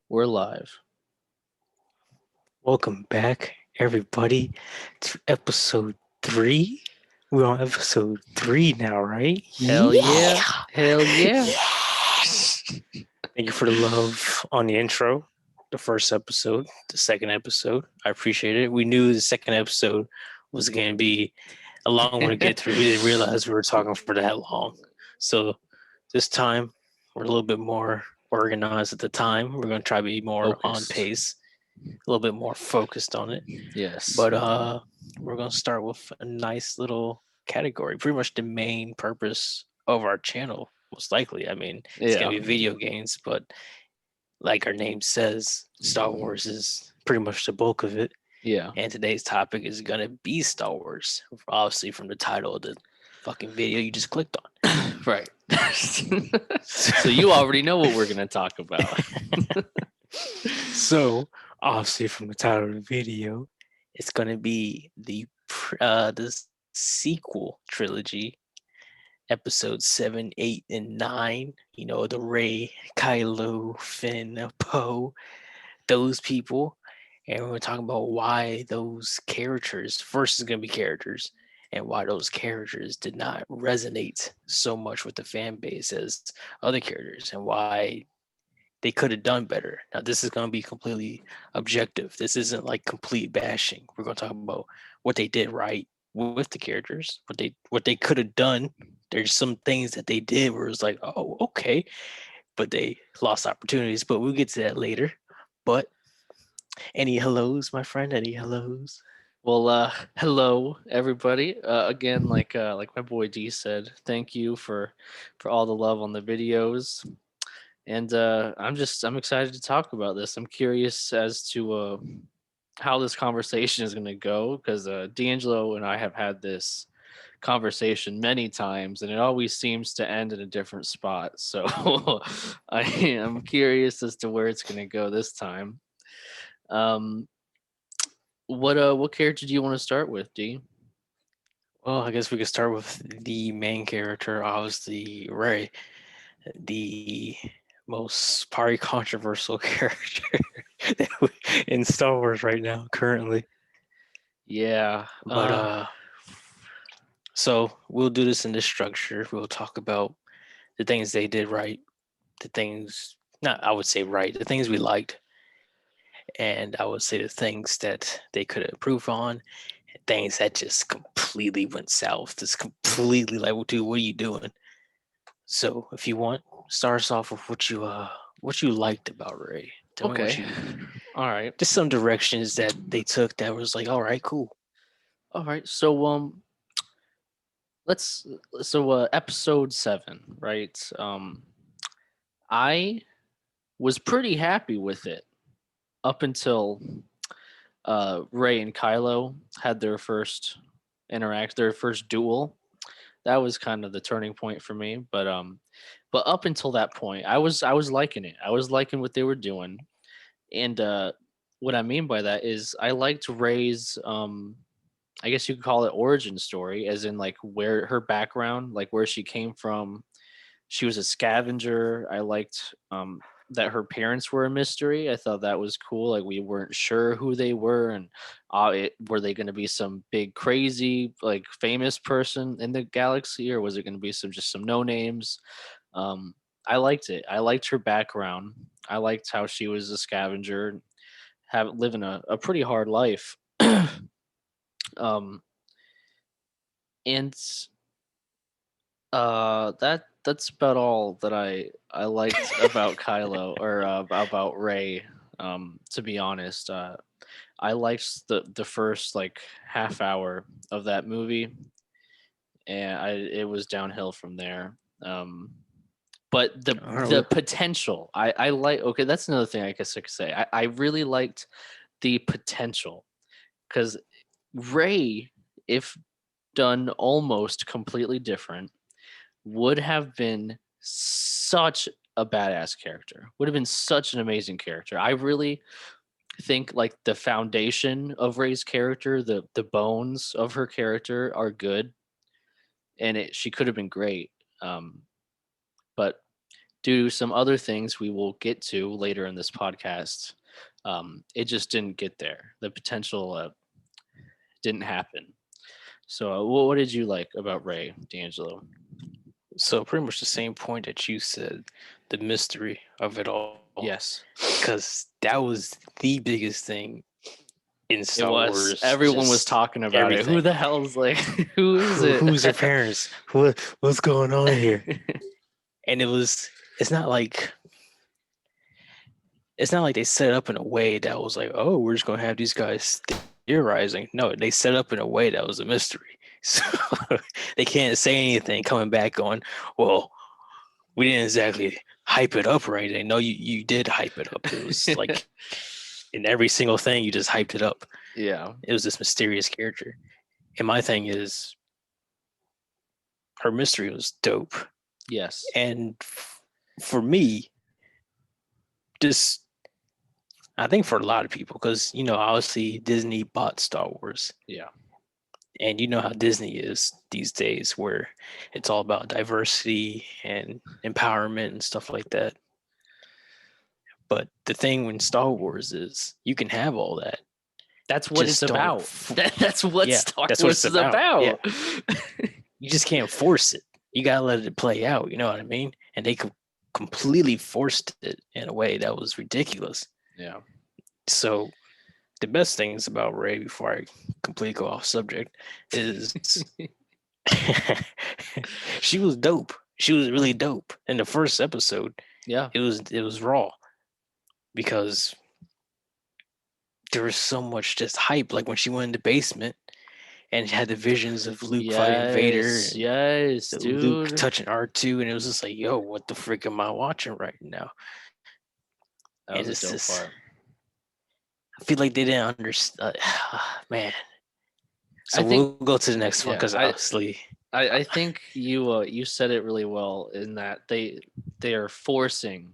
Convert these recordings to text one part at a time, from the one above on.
We're live. Welcome back, everybody, to episode 3. We're on episode 3 now, right? Hell yeah. Yeah! Hell yeah. Yes! Thank you for the love on the intro, the first episode, the second episode. I appreciate it. We knew the second episode was going to be a long one to get through. We didn't realize we were talking for that long. So this time, we're a little bit more organized at the time. We're going to try to be more on Focused. pace, a little bit more focused on it. Yes. But we're gonna start with a nice little category. Pretty much the main purpose of our channel, most likely. I mean, it's gonna Yeah. be video games, but like our name says, Star Wars is pretty much the bulk of it. Yeah. And today's topic is gonna be Star Wars, obviously from the title of the fucking video you just clicked on. Right. So you already know what we're going to talk about. So obviously from the title of the video, it's gonna be the sequel trilogy, episodes 7, 8, and 9. You know, the Rey, Kylo, Finn, Poe, those people. And we're talking about why those characters, first is gonna be characters, and why those characters did not resonate so much with the fan base as other characters, and why they could have done better. Now, this is going to be completely objective. This isn't like complete bashing. We're going to talk about what they did right with the characters, what they could have done. There's some things that they did where it's like, oh, okay, but they lost opportunities. But we'll get to that later. But any hellos, my friend? Any hellos? Well, hello everybody. Again, like my boy D said, thank you for all the love on the videos. And I'm excited to talk about this. I'm curious as to how this conversation is going to go because D'Angelo and I have had this conversation many times and it always seems to end in a different spot. So I am curious as to where it's going to go this time. Um, what character do you want to start with, D? Well, I guess we could start with the main character, obviously Ray, the most probably controversial character in Star Wars right now, currently. Yeah. But so we'll do this in this structure. We'll talk about the things they did right, the things not I would say right, the things we liked, and I would say the things that they could improve on, and things that just completely went south. Just completely like, well, dude, what are you doing? So if you want, start us off with what you liked about Ray. Tell me what Okay. you All right. just some directions that they took that was like, all right, cool. All right. So let's episode 7, right? I was pretty happy with it up until Ray and Kylo had their first duel. That was kind of the turning point for me. But up until that point, I was liking it. I was liking what they were doing, and what I mean by that is I liked Ray's I guess you could call it origin story, as in like where her background, like where she came from. She was a scavenger. I liked that her parents were a mystery. I thought that was cool. Like we weren't sure who they were, and were they going to be some big crazy like famous person in the galaxy, or was it going to be some no names? Um, I liked it. I liked her background. I liked how she was a scavenger, living a pretty hard life. um, and that's about all that I liked about Kylo or about Ray. To be honest, I liked the first like half hour of that movie, and it was downhill from there. But the potential, I like. Okay, that's another thing I guess I could say. I really liked the potential because Ray, if done almost completely different, would have been such a badass character. Would have been such an amazing character. I really think like the foundation of Ray's character, the bones of her character are good, and she could have been great. Um, but due to some other things we will get to later in this podcast, it just didn't get there. The potential didn't happen. So, what did you like about Ray, D'Angelo? So pretty much the same point that you said, the mystery of it all, Yes, because that was the biggest thing in it Star was. Wars. Everyone was Just talking about it. Who everything. the hell's like? Who is it? Who's their parents? What's going on here? And it's not like they set it up in a way that was like, oh, we're just gonna have these guys theorizing. No, they set it up in a way that was a mystery. So they can't say anything coming back going, well, we didn't exactly hype it up or anything. No, you did hype it up. It was like in every single thing you just hyped it up. Yeah. It was this mysterious character. And my thing is, her mystery was dope. Yes. And for me, just I think for a lot of people, because obviously Disney bought Star Wars, Yeah. and you know how Disney is these days, where it's all about diversity and empowerment and stuff like that. But the thing when Star Wars is, you can have all that. That's what Just it's don't. about. That's what Yeah, Star that's what Wars it's is about. Yeah. about. You just can't force it. You gotta let it play out. You know what I mean? And they completely forced it in a way that was ridiculous. Yeah. So the best things about Ray, before I completely go off subject, is she was dope. She was really dope. In the first episode, Yeah. it was raw because there was so much just hype. Like when she went in the basement and had the visions of Luke fighting Vader Yes. and Yes, Luke dude. touching R2, and it was just like, yo, what the frick am I watching right now? That And was a it's dope just, part. I feel like they didn't understand. Man. So I think we'll go to the next one yeah, because obviously, I think you said it really well in that they are forcing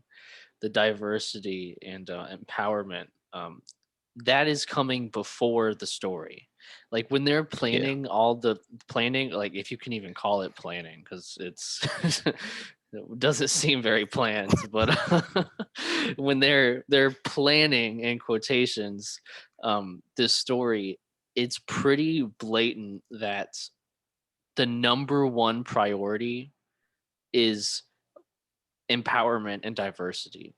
the diversity and empowerment. That is coming before the story. Like when they're yeah, planning all the planning, like if you can even call it planning, because it's it doesn't seem very planned, but when they're planning in quotations this story, it's pretty blatant that the number one priority is empowerment and diversity.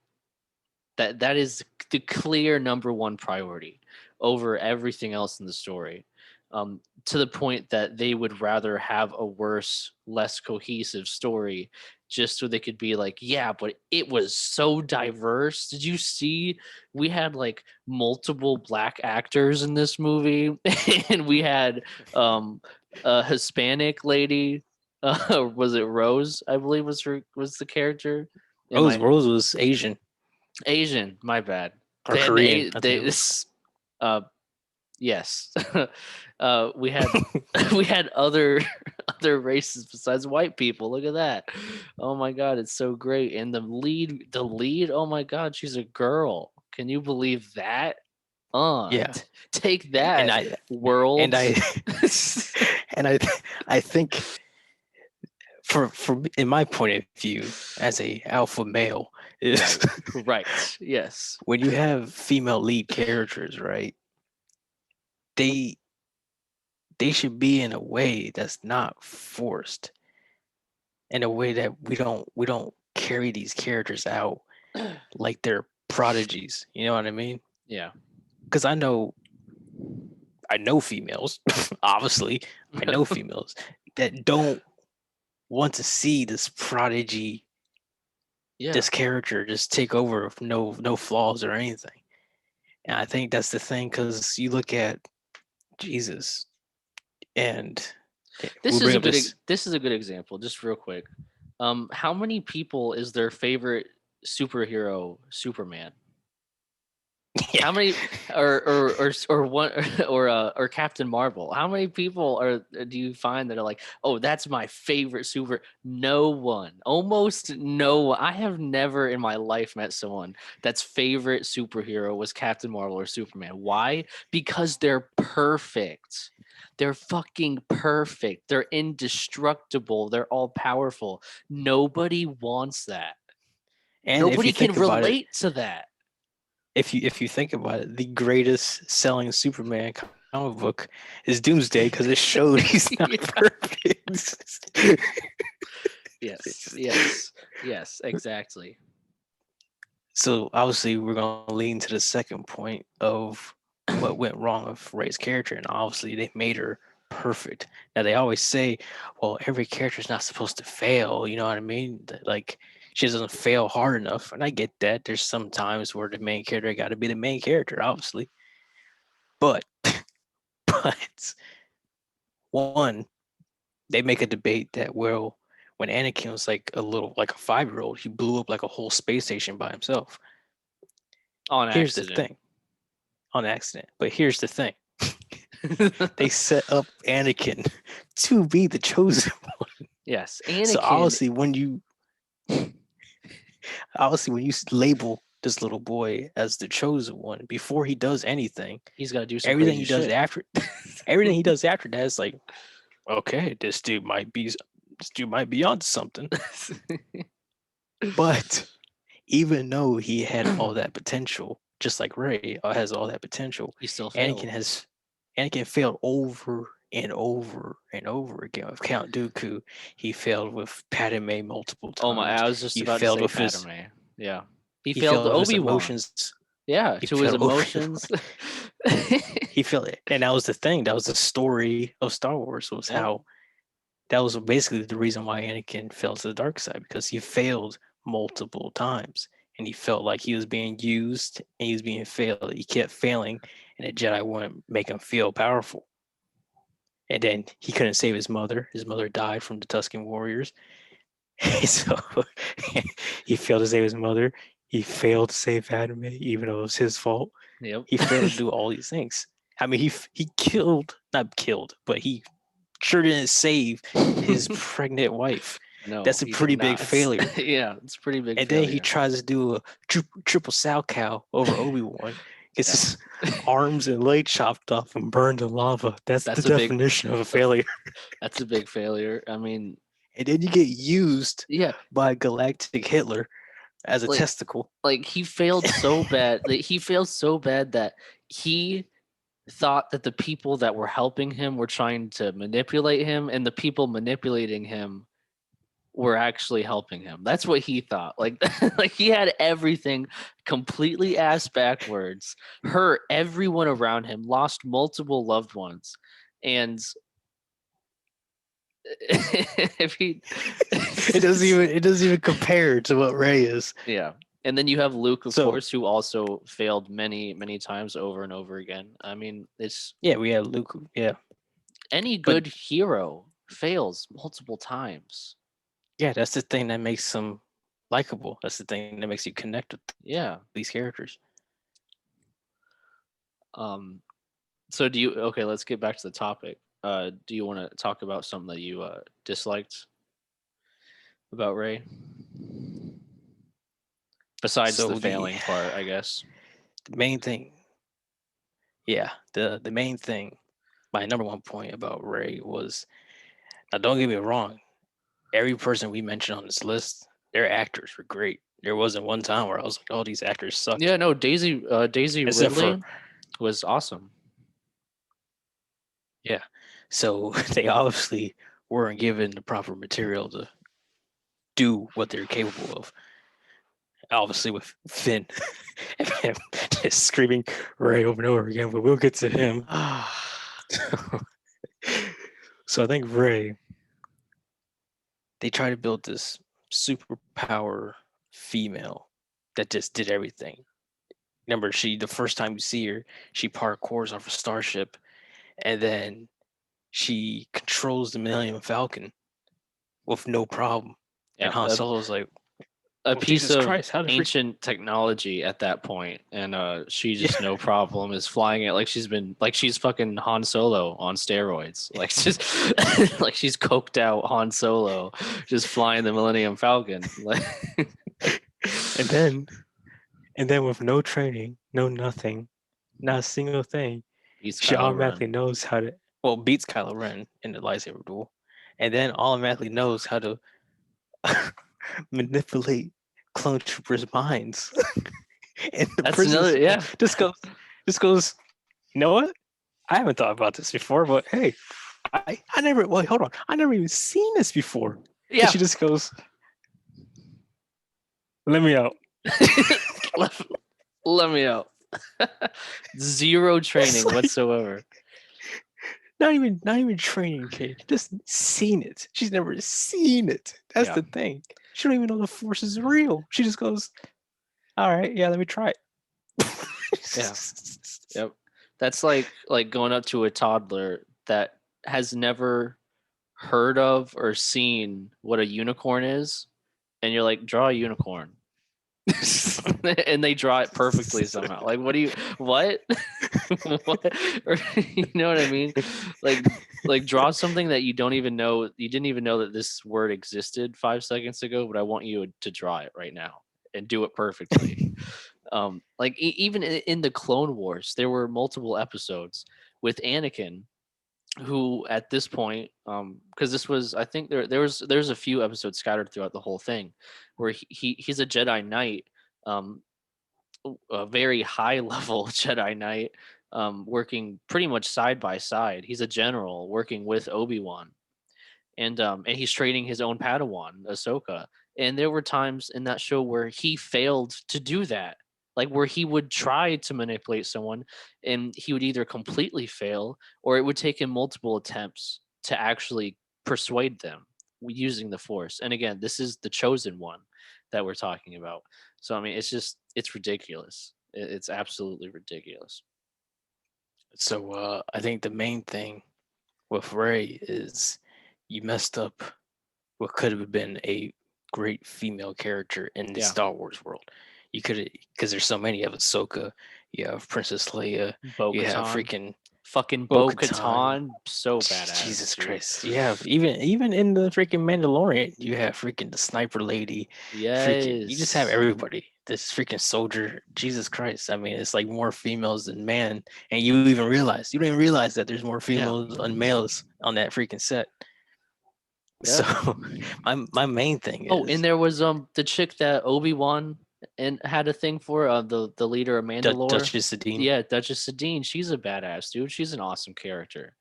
That is the clear number one priority over everything else in the story. To the point that they would rather have a worse, less cohesive story just so they could be like, yeah, but it was so diverse. Did you see we had like multiple black actors in this movie and we had a Hispanic lady, was it Rose, I believe was the character. Am I Rose was Asian Asian? My bad. or Korean, I think it was. This uh yes. We had we had other other races besides white people. Look at that. Oh my god, it's so great. And the lead, oh my god, she's a girl. Can you believe that? Yeah, Take and that, I and world. I and I think for in my point of view as a alpha male is Right. Yes. when you have female lead characters, right? They they should be in a way that's not forced, in a way that we don't carry these characters out like they're prodigies. You know what I mean? Yeah. Because I know females, obviously, I know females that don't want to see this prodigy, Yeah. this character just take over with no flaws or anything. And I think that's the thing, because you look at Jesus and This we'll is bring a up good this. this is a good example, just real quick. How many people is their favorite superhero Superman? Yeah, How many or one or Captain Marvel? How many people are do you find that are like, "Oh, that's my favorite super." No one. Almost no one. I have never in my life met someone that's favorite superhero was Captain Marvel or Superman. Why? Because they're perfect. They're fucking perfect. They're indestructible. They're all powerful. Nobody wants that. And if Nobody you can think about it, relate to that. if you think about it, the greatest selling Superman comic book is Doomsday because it showed he's not Yeah. perfect. Yes, exactly. So obviously we're gonna lean to the second point of what went wrong with Ray's character, and obviously they made her perfect. Now they always say, well, every character is not supposed to fail, you know what I mean? Like she doesn't fail hard enough. And I get that. There's some times where the main character gotta be the main character, obviously. But but one, they make a debate that well, when Anakin was like like a 5-year-old, he blew up like a whole space station by himself. On Here's the accident. thing. On accident. But here's the thing. They set up Anakin to be the chosen one. Yes, So Anakin. obviously when you label this little boy as the chosen one before he does anything, He's got to do some everything crazy he does shit. after everything he does after that is like, okay, this dude might be onto something. But even though he had all that potential, just like Ray has all that potential, He still Anakin failed. has Anakin failed over and over and over again with Count Dooku. He failed with Padme multiple Oh my! times. I was just He about to failed say with his Padme. Yeah, he he failed failed with his Obi-Wan. emotions. Yeah, He to his failed Obi emotions. he failed it. And that was the thing. That was the story of Star Wars was Yep. how that was basically the reason why Anakin fell to the dark side because he failed multiple times and he felt like he was being used and he was being failed. He kept failing, and the Jedi wouldn't make him feel powerful. And then he couldn't save his mother. His mother died from the Tusken warriors. So he failed to save his mother. He failed to save Padme, even though it was his fault. Yep. He failed to do all these things. I mean, he killed, not killed, but he sure didn't save his pregnant wife. No, That's a he did pretty big not. failure. Yeah, it's a pretty big And then he failure. tries to do a triple sow cow over Obi-Wan. Gets Yeah, his arms and legs chopped off and burned in lava. That's the that's a big. definition of a failure. That's a big failure. I mean, And then you get used yeah, by Galactic Hitler as a like testicle. he failed so bad. He failed so bad that he thought that the people that were helping him were trying to manipulate him, and the people manipulating him were actually helping him. That's what he thought. Like like he had everything completely ass backwards, hurt everyone around him, lost multiple loved ones. And if he it doesn't even compare to what Ray is. yeah. And then you have Luke, of So course, who also failed many times over and over again. I mean, it's yeah, we have Luke. Yeah, any but good hero fails multiple times. yeah, that's the thing that makes them likable. That's the thing that makes you connect with Yeah. these characters. Um so do you okay, let's get back to the topic. Do you want to talk about something that you disliked about Ray? Besides the So the failing part, I guess. the main thing, yeah, the main thing, my number one point about Ray was now. Don't get me wrong. Every person we mentioned on this list, their actors were great. There wasn't one time where I was like, "Oh, these actors suck," Yeah, no, Daisy except for Ridley was awesome. yeah. So they obviously weren't given the proper material to do what they're capable of. Obviously, with Finn and him just screaming Ray over and over again, but we'll get to him. So I think Ray, they try to build this superpower female that just did everything. Remember, the first time you see her, she parkours off a starship, and then she controls the Millennium Falcon with no problem. And Yeah, Han Solo's like, a "Well, piece Jesus of Christ, how did we?" ancient technology at that point, and she just no problem is flying it like she's fucking Han Solo on steroids, like just like she's coked out Han Solo, just flying the Millennium Falcon. Like, And then, and then with no training, no nothing, not a single thing, he's she Kylo Ren. automatically knows how to. Well, beats Kylo Ren in the lightsaber duel, and then automatically knows how to manipulate clone troopers' minds. And the That's another, principal yeah. just goes, you know what? I haven't thought about this before, but hey, I never, well, hold on. I never even seen this before. And Yeah. she just goes, let me out. Let me out. Zero training Like, whatsoever. not even training, kid. Just seen it. She's never seen it. That's Yeah. the thing. She don't even know the force is real. She just goes, all right, yeah, let me try it. Yeah. Yep. That's like going up to a toddler that has never heard of or seen what a unicorn is, and you're like, draw a unicorn. And they draw it perfectly somehow. Like, what? What? Or, you know what I mean? Like draw something that you don't even know. You didn't even know that this word existed 5 seconds ago, but I want you to draw it right now and do it perfectly. Like even in the Clone Wars, there were multiple episodes with Anakin, who at this point, because this was, I think there's a few episodes scattered throughout the whole thing, where he's a Jedi Knight, um, a very high level Jedi Knight, working pretty much side by side. He's a general working with Obi-Wan, and he's training his own Padawan, Ahsoka. And there were times in that show where he failed to do that, like where he would try to manipulate someone, and he would either completely fail, or it would take him multiple attempts to actually persuade them using the Force. And again, this is the chosen one that we're talking about. So I mean, it's ridiculous. It's absolutely ridiculous. So I think the main thing with Ray is you messed up what could have been a great female character in the Yeah, Star Wars world. You could have, because there's so many of Ahsoka, you have Princess Leia, Bo you have Katan, freaking fucking Bo Bo-Katan. Katan, so badass, Jesus dude. Christ. You have even in the freaking Mandalorian, you have freaking the sniper lady, freaking you just have Yes. everybody. This freaking soldier, Jesus Christ. I mean, it's like more females than men. And you don't even realize that there's more Yeah. females than males on that freaking set. So Yep. my main thing Oh, and is there was the chick that Obi-Wan and had a thing for, the leader of Mandalore. Duchess Sabine. Yeah, Duchess Sabine. She's a badass, dude. She's an awesome character.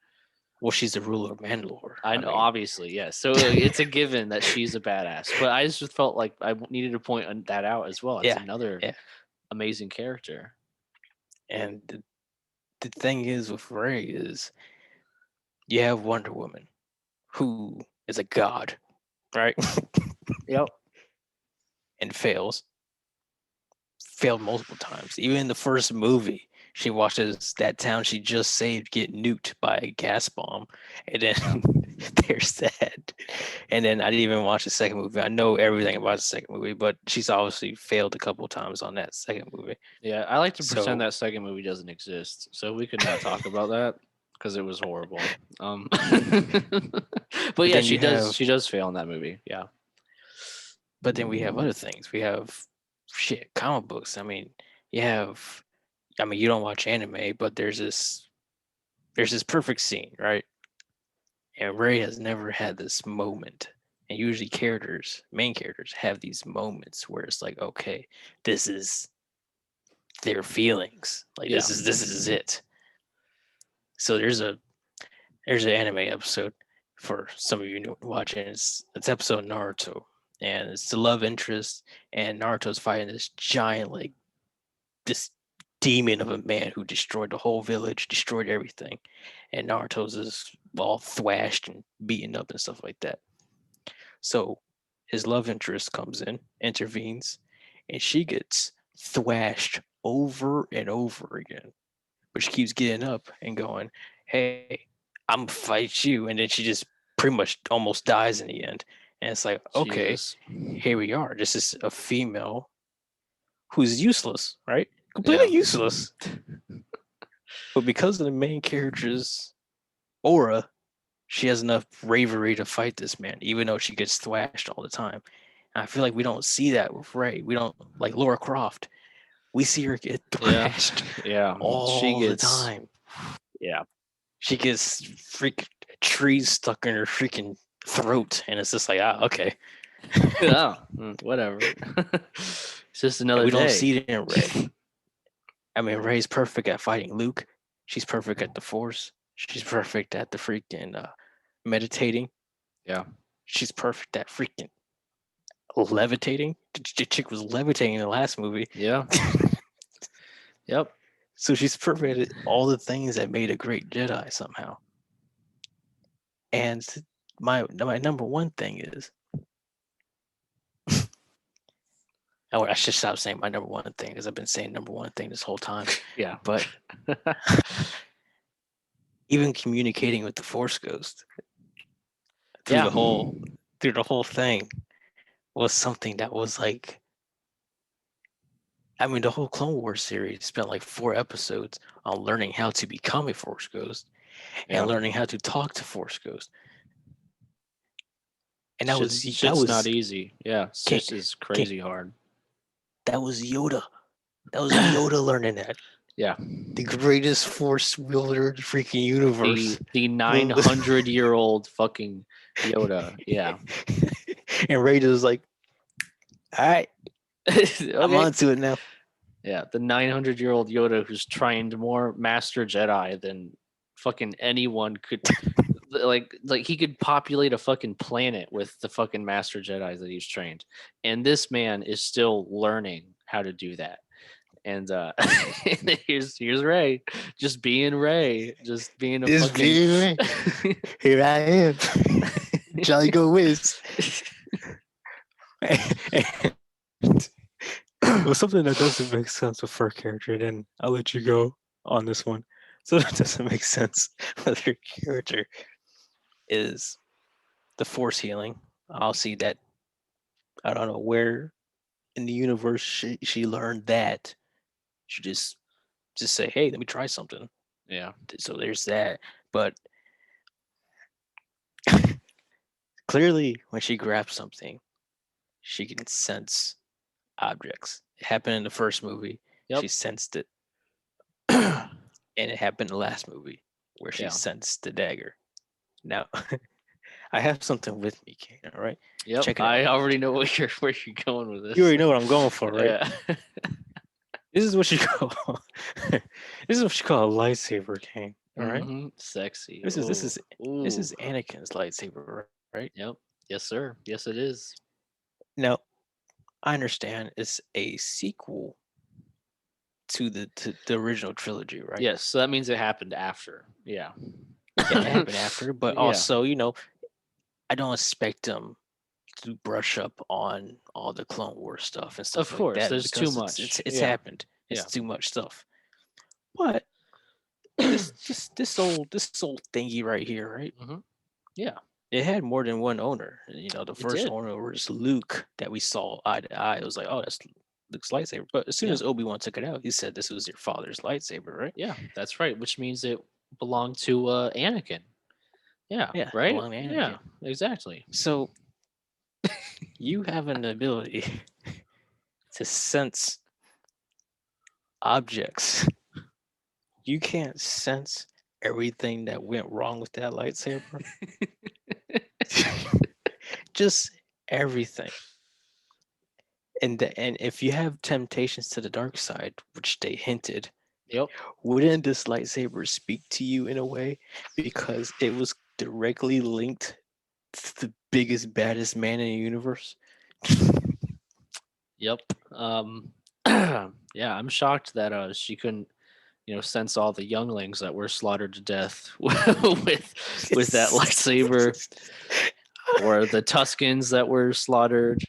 Well, she's the ruler of Mandalore. I I know, mean, obviously, yes. So it's a given that she's a badass. But I just felt like I needed to point that out as well. It's yeah, another yeah. amazing character. And the thing is with Ray is you have Wonder Woman, who is a god, right? Yep. And failed multiple times. Even in the first movie, she watches that town she just saved get nuked by a gas bomb, and then Yeah. there's that. And then I didn't even watch the second movie. I know everything about the second movie, but she's obviously failed a couple times on that second movie. Yeah, I like to pretend So that second movie doesn't exist, so we could not talk about that because it was horrible. But but yeah, then she you does. have She does fail in that movie. Yeah, but then we have other things. We have shit, comic books. I mean, you don't watch anime, but there's this perfect scene, right? And Ray has never had this moment. And usually main characters have these moments where it's like, okay, this is their feelings. Like yeah, this is it. So there's an anime episode for some of you new watching. It's episode Naruto. And it's the love interest, and Naruto's fighting this giant, like this demon of a man who destroyed the whole village, destroyed everything. And Naruto's is all thrashed and beaten up and stuff like that. So his love interest comes in, intervenes, and she gets thrashed over and over again. But she keeps getting up and going, hey, I'm gonna fight you. And then she just pretty much almost dies in the end. And it's like, okay, Jesus. here we are. This is a female who's useless, right? Yeah, Completely useless. But because of the main character's aura, she has enough bravery to fight this man, even though she gets thrashed all the time. And I feel like we don't see that with Ray. We don't like Laura Croft. We see her get yeah, thrashed yeah. She all the gets. time. Yeah, She gets freak trees stuck in her freaking throat, and it's just like, ah, okay. Oh, whatever. It's just And another we don't day. see it in Ray. I mean, Ray's perfect at fighting Luke. She's perfect at the Force. She's perfect at the freaking meditating. Yeah. She's perfect at freaking levitating. The chick was levitating in the last movie. Yeah. Yep. So she's perfect at all the things that made a great Jedi somehow. And my number one thing is, oh, I should stop saying my number one thing because I've been saying number one thing this whole time. Yeah. But even communicating with the Force Ghost through Yeah. the whole thing was something that was like, I mean, the whole Clone Wars series spent like 4 episodes on learning how to become a Force Ghost Yeah. and learning how to talk to Force Ghost. And Shit's not easy. Yeah. It's okay, just is okay, crazy hard. that was Yoda. That was Yoda learning that. Yeah. The greatest Force wielder in the freaking universe. The 900-year-old fucking Yoda. Yeah. And Ray was like, all right, I'm Okay. onto it now. Yeah, the 900-year-old Yoda who's trained more Master Jedi than fucking anyone could. like he could populate a fucking planet with the fucking Master Jedi that he's trained, and this man is still learning how to do that. And here's Ray, just being Ray, just being a This fucking. being Ray. Here I am, Jolly Go Whiz. Well, something that doesn't make sense with her character, then I'll let you go on this one. So that doesn't make sense with her character is the Force healing. I'll see that. I don't know where in the universe she learned that. She just say, hey, let me try something. Yeah. So there's that. But clearly, when she grabs something, she can sense objects. It happened in the first movie. Yep. She sensed it. And it happened in the last movie where she sensed the dagger. Now, I have something with me, Kane, all right? Yep. Check it out. I already know where you're going with this. You already know what I'm going for, right? Yeah. This is what you call this is what you call a lightsaber, Kane. All right? Mm-hmm. Sexy. This is Ooh. Anakin's lightsaber, right? Yep. Yes, sir. Yes, it is. Now, I understand it's a sequel to the original trilogy, right? Yes, so that means it happened after. Yeah. Yeah, it happened after, but Yeah. also, I don't expect them to brush up on all the Clone Wars stuff and stuff Of like course, that. there's too Because much. it's Yeah. happened. It's Yeah. too much stuff. But this old thingy right here, right? Mm-hmm. Yeah. It had more than one owner. The It first did. owner was Luke that we saw eye to eye. It was like, oh, that's Luke's lightsaber. But as soon Yeah. as Obi-Wan took it out, he said this was your father's lightsaber, right? Yeah, that's right. Which means it belonged to Anakin. Yeah. Yeah, Right. belonged to Anakin. Yeah. Exactly. So you have an ability to sense objects. You can't sense everything that went wrong with that lightsaber. Just everything. And if you have temptations to the dark side, which they hinted, Yep. wouldn't this lightsaber speak to you in a way because it was directly linked to the biggest, baddest man in the universe? Yep. Yeah, I'm shocked that she couldn't, sense all the younglings that were slaughtered to death with that lightsaber, or the Tuskens that were slaughtered.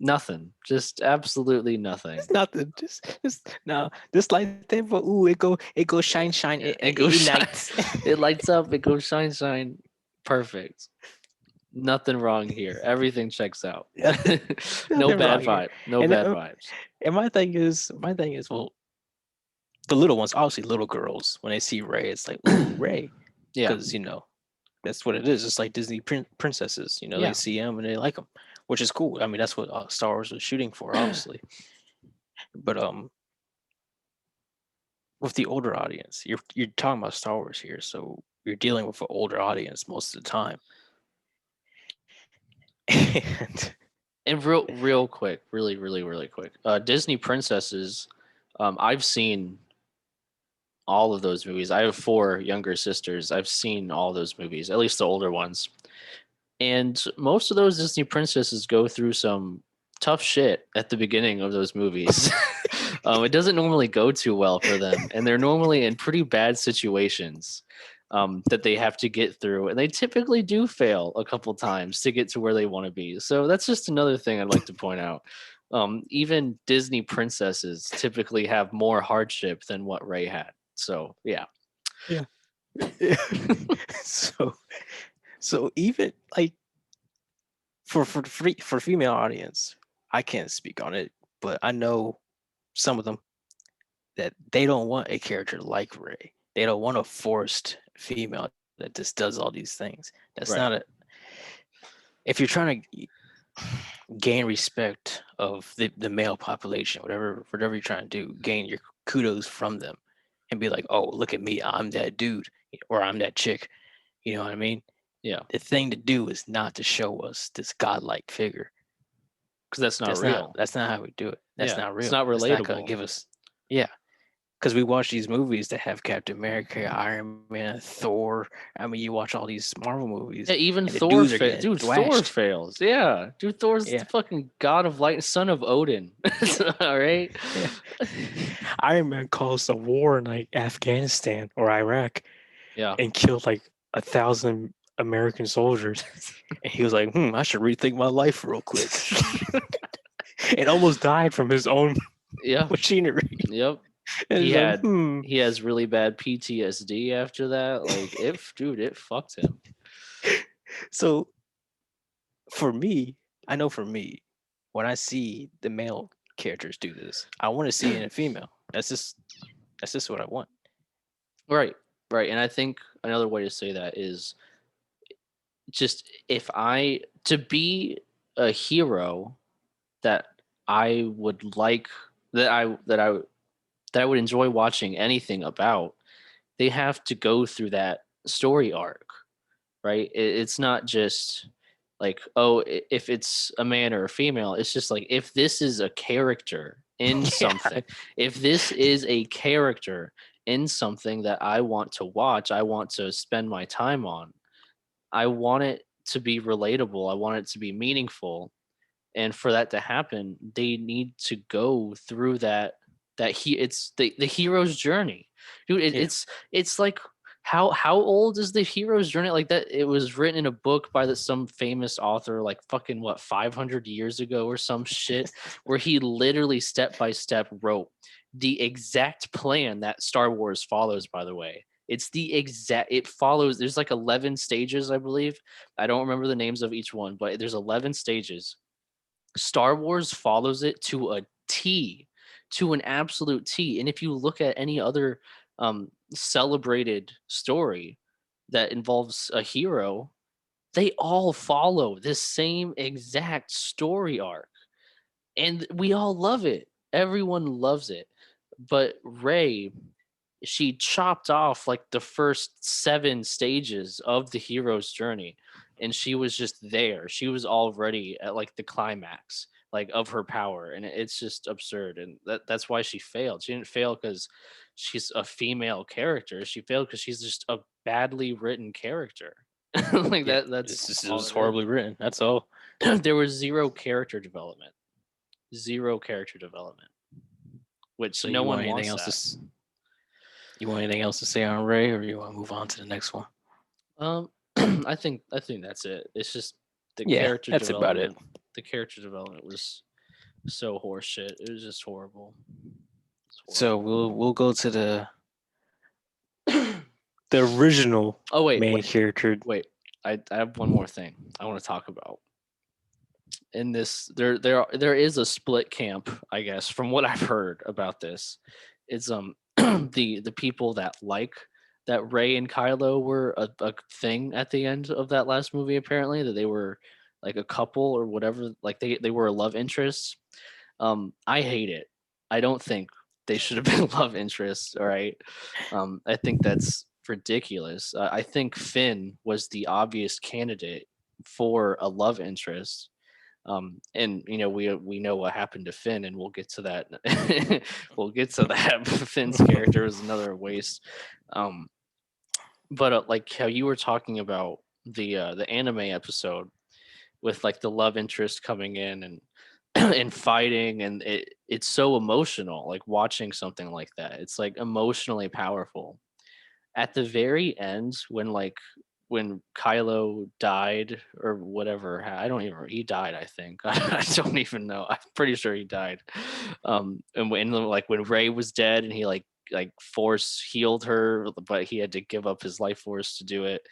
Nothing. Just absolutely nothing. It's nothing. Just no. This lightsaber, ooh, it go shine. It goes ignites. It lights up. It goes shine. Perfect. Nothing wrong here. Everything checks out. No Nothing bad wrong here. vibe. No bad vibes. And my thing is, well, the little ones, obviously little girls, when they see Ray, it's like, ooh, Ray. Yeah. Because, that's what it is. It's like Disney princesses, Yeah. they see them and they like them, which is cool. I mean, that's what Star Wars was shooting for, obviously. But with the older audience, you're talking about Star Wars here, so you're dealing with an older audience most of the time. And And real quick, really quick. Disney princesses. I've seen all of those movies. I have four younger sisters. I've seen all those movies, at least the older ones. And most of those Disney princesses go through some tough shit at the beginning of those movies. It doesn't normally go too well for them, and they're normally in pretty bad situations that they have to get through, and they typically do fail a couple times to get to where they want to be. So that's just another thing I'd like to point out. Even Disney princesses typically have more hardship than what Ray had. So yeah, yeah. so so even like for female audience, I can't speak on it, but I know some of them that they don't want a character like Ray. They don't want a forced female that just does all these things. That's right. not a. If you're trying to gain respect of the male population, whatever you're trying to do, gain your kudos from them, and be like, oh, look at me, I'm that dude, or I'm that chick. You know what I mean? Yeah, The thing to do is not to show us this godlike figure. because that's not That's not real. that's not how we do it. That's Yeah, not it's real. not That's not gonna relatable. give us. Yeah, because we watch these movies that have Captain America, Iron Man, Thor. I mean, you watch all these Marvel movies, Yeah, even and the Thor, dudes are getting dude. Thor thrashed. fails. Yeah, dude. Thor's the Yeah, fucking god of light, son of Odin. All right. yeah. Iron Man calls a war in like Afghanistan or Iraq Yeah. and killed like 1,000 American soldiers, and he was like, I should rethink my life real quick," and almost died from his own Yeah. machinery. Yep. And He it's like, had he has really bad PTSD after that. Like, if dude, it fucked him. So for me, I know for me, when I see the male characters do this, I want to see it in a female. That's just what I want. Right. Right. And I think another way to say that is just if I to be a hero that I would like that I would enjoy watching anything about, they have to go through that story arc, right? It's not just like, oh, if it's a man or a female, it's just like if this is a character in Yeah, something, if this is a character in something that I want to watch, I want to spend my time on, I want it to be relatable, I want it to be meaningful, and for that to happen they need to go through it's the hero's journey, dude. yeah, It's like how old is the hero's journey? Like that, it was written in a book by some famous author like fucking what, 500 years ago or some shit, where he literally step by step wrote the exact plan that Star Wars follows, by the way. It's the exact, it follows, there's like 11 stages, I believe. I don't remember the names of each one, but there's 11 stages. Star Wars follows it to a T, to an absolute T. And if you look at any other celebrated story that involves a hero, they all follow this same exact story arc. And we all love it. Everyone loves it. But Ray, she chopped off like the first 7 stages of the hero's journey, and she was just there. She was already at like the climax like of her power, and it's just absurd. And that's why she failed. She didn't fail because she's a female character. She failed because she's just a badly written character. Like yeah. that's It all was it is. horribly written. That's all. There was zero character development. Zero character development, which So no you want one anything wants else that. you want anything else to say on Ray, or you want to move on to the next one? Um, I think that's it. It's just the Yeah, character that's about it. development. The character development was so horseshit. It was just horrible. It's So horrible. we'll go to the original Oh wait, main wait, character. wait. I have one more thing I want to talk about. In this, there is a split camp, I guess, from what I've heard about this. It's the people that like that Ray and Kylo were a thing at the end of that last movie, apparently, that they were like a couple or whatever, like they were a love interest. I hate it. I don't think they should have been love interests. All right. I think that's ridiculous. I think Finn was the obvious candidate for a love interest. And we know what happened to Finn, and we'll get to that. We'll get to that. Finn's character was another waste. Um, but like how you were talking about the anime episode with like the love interest coming in and and fighting, and it's so emotional. Like watching something like that, it's like emotionally powerful. At the very end, when Kylo died or whatever, I don't even, he died, I think. I don't even know. I'm pretty sure he died. And when Ray was dead and he like force healed her, but he had to give up his life force to do it.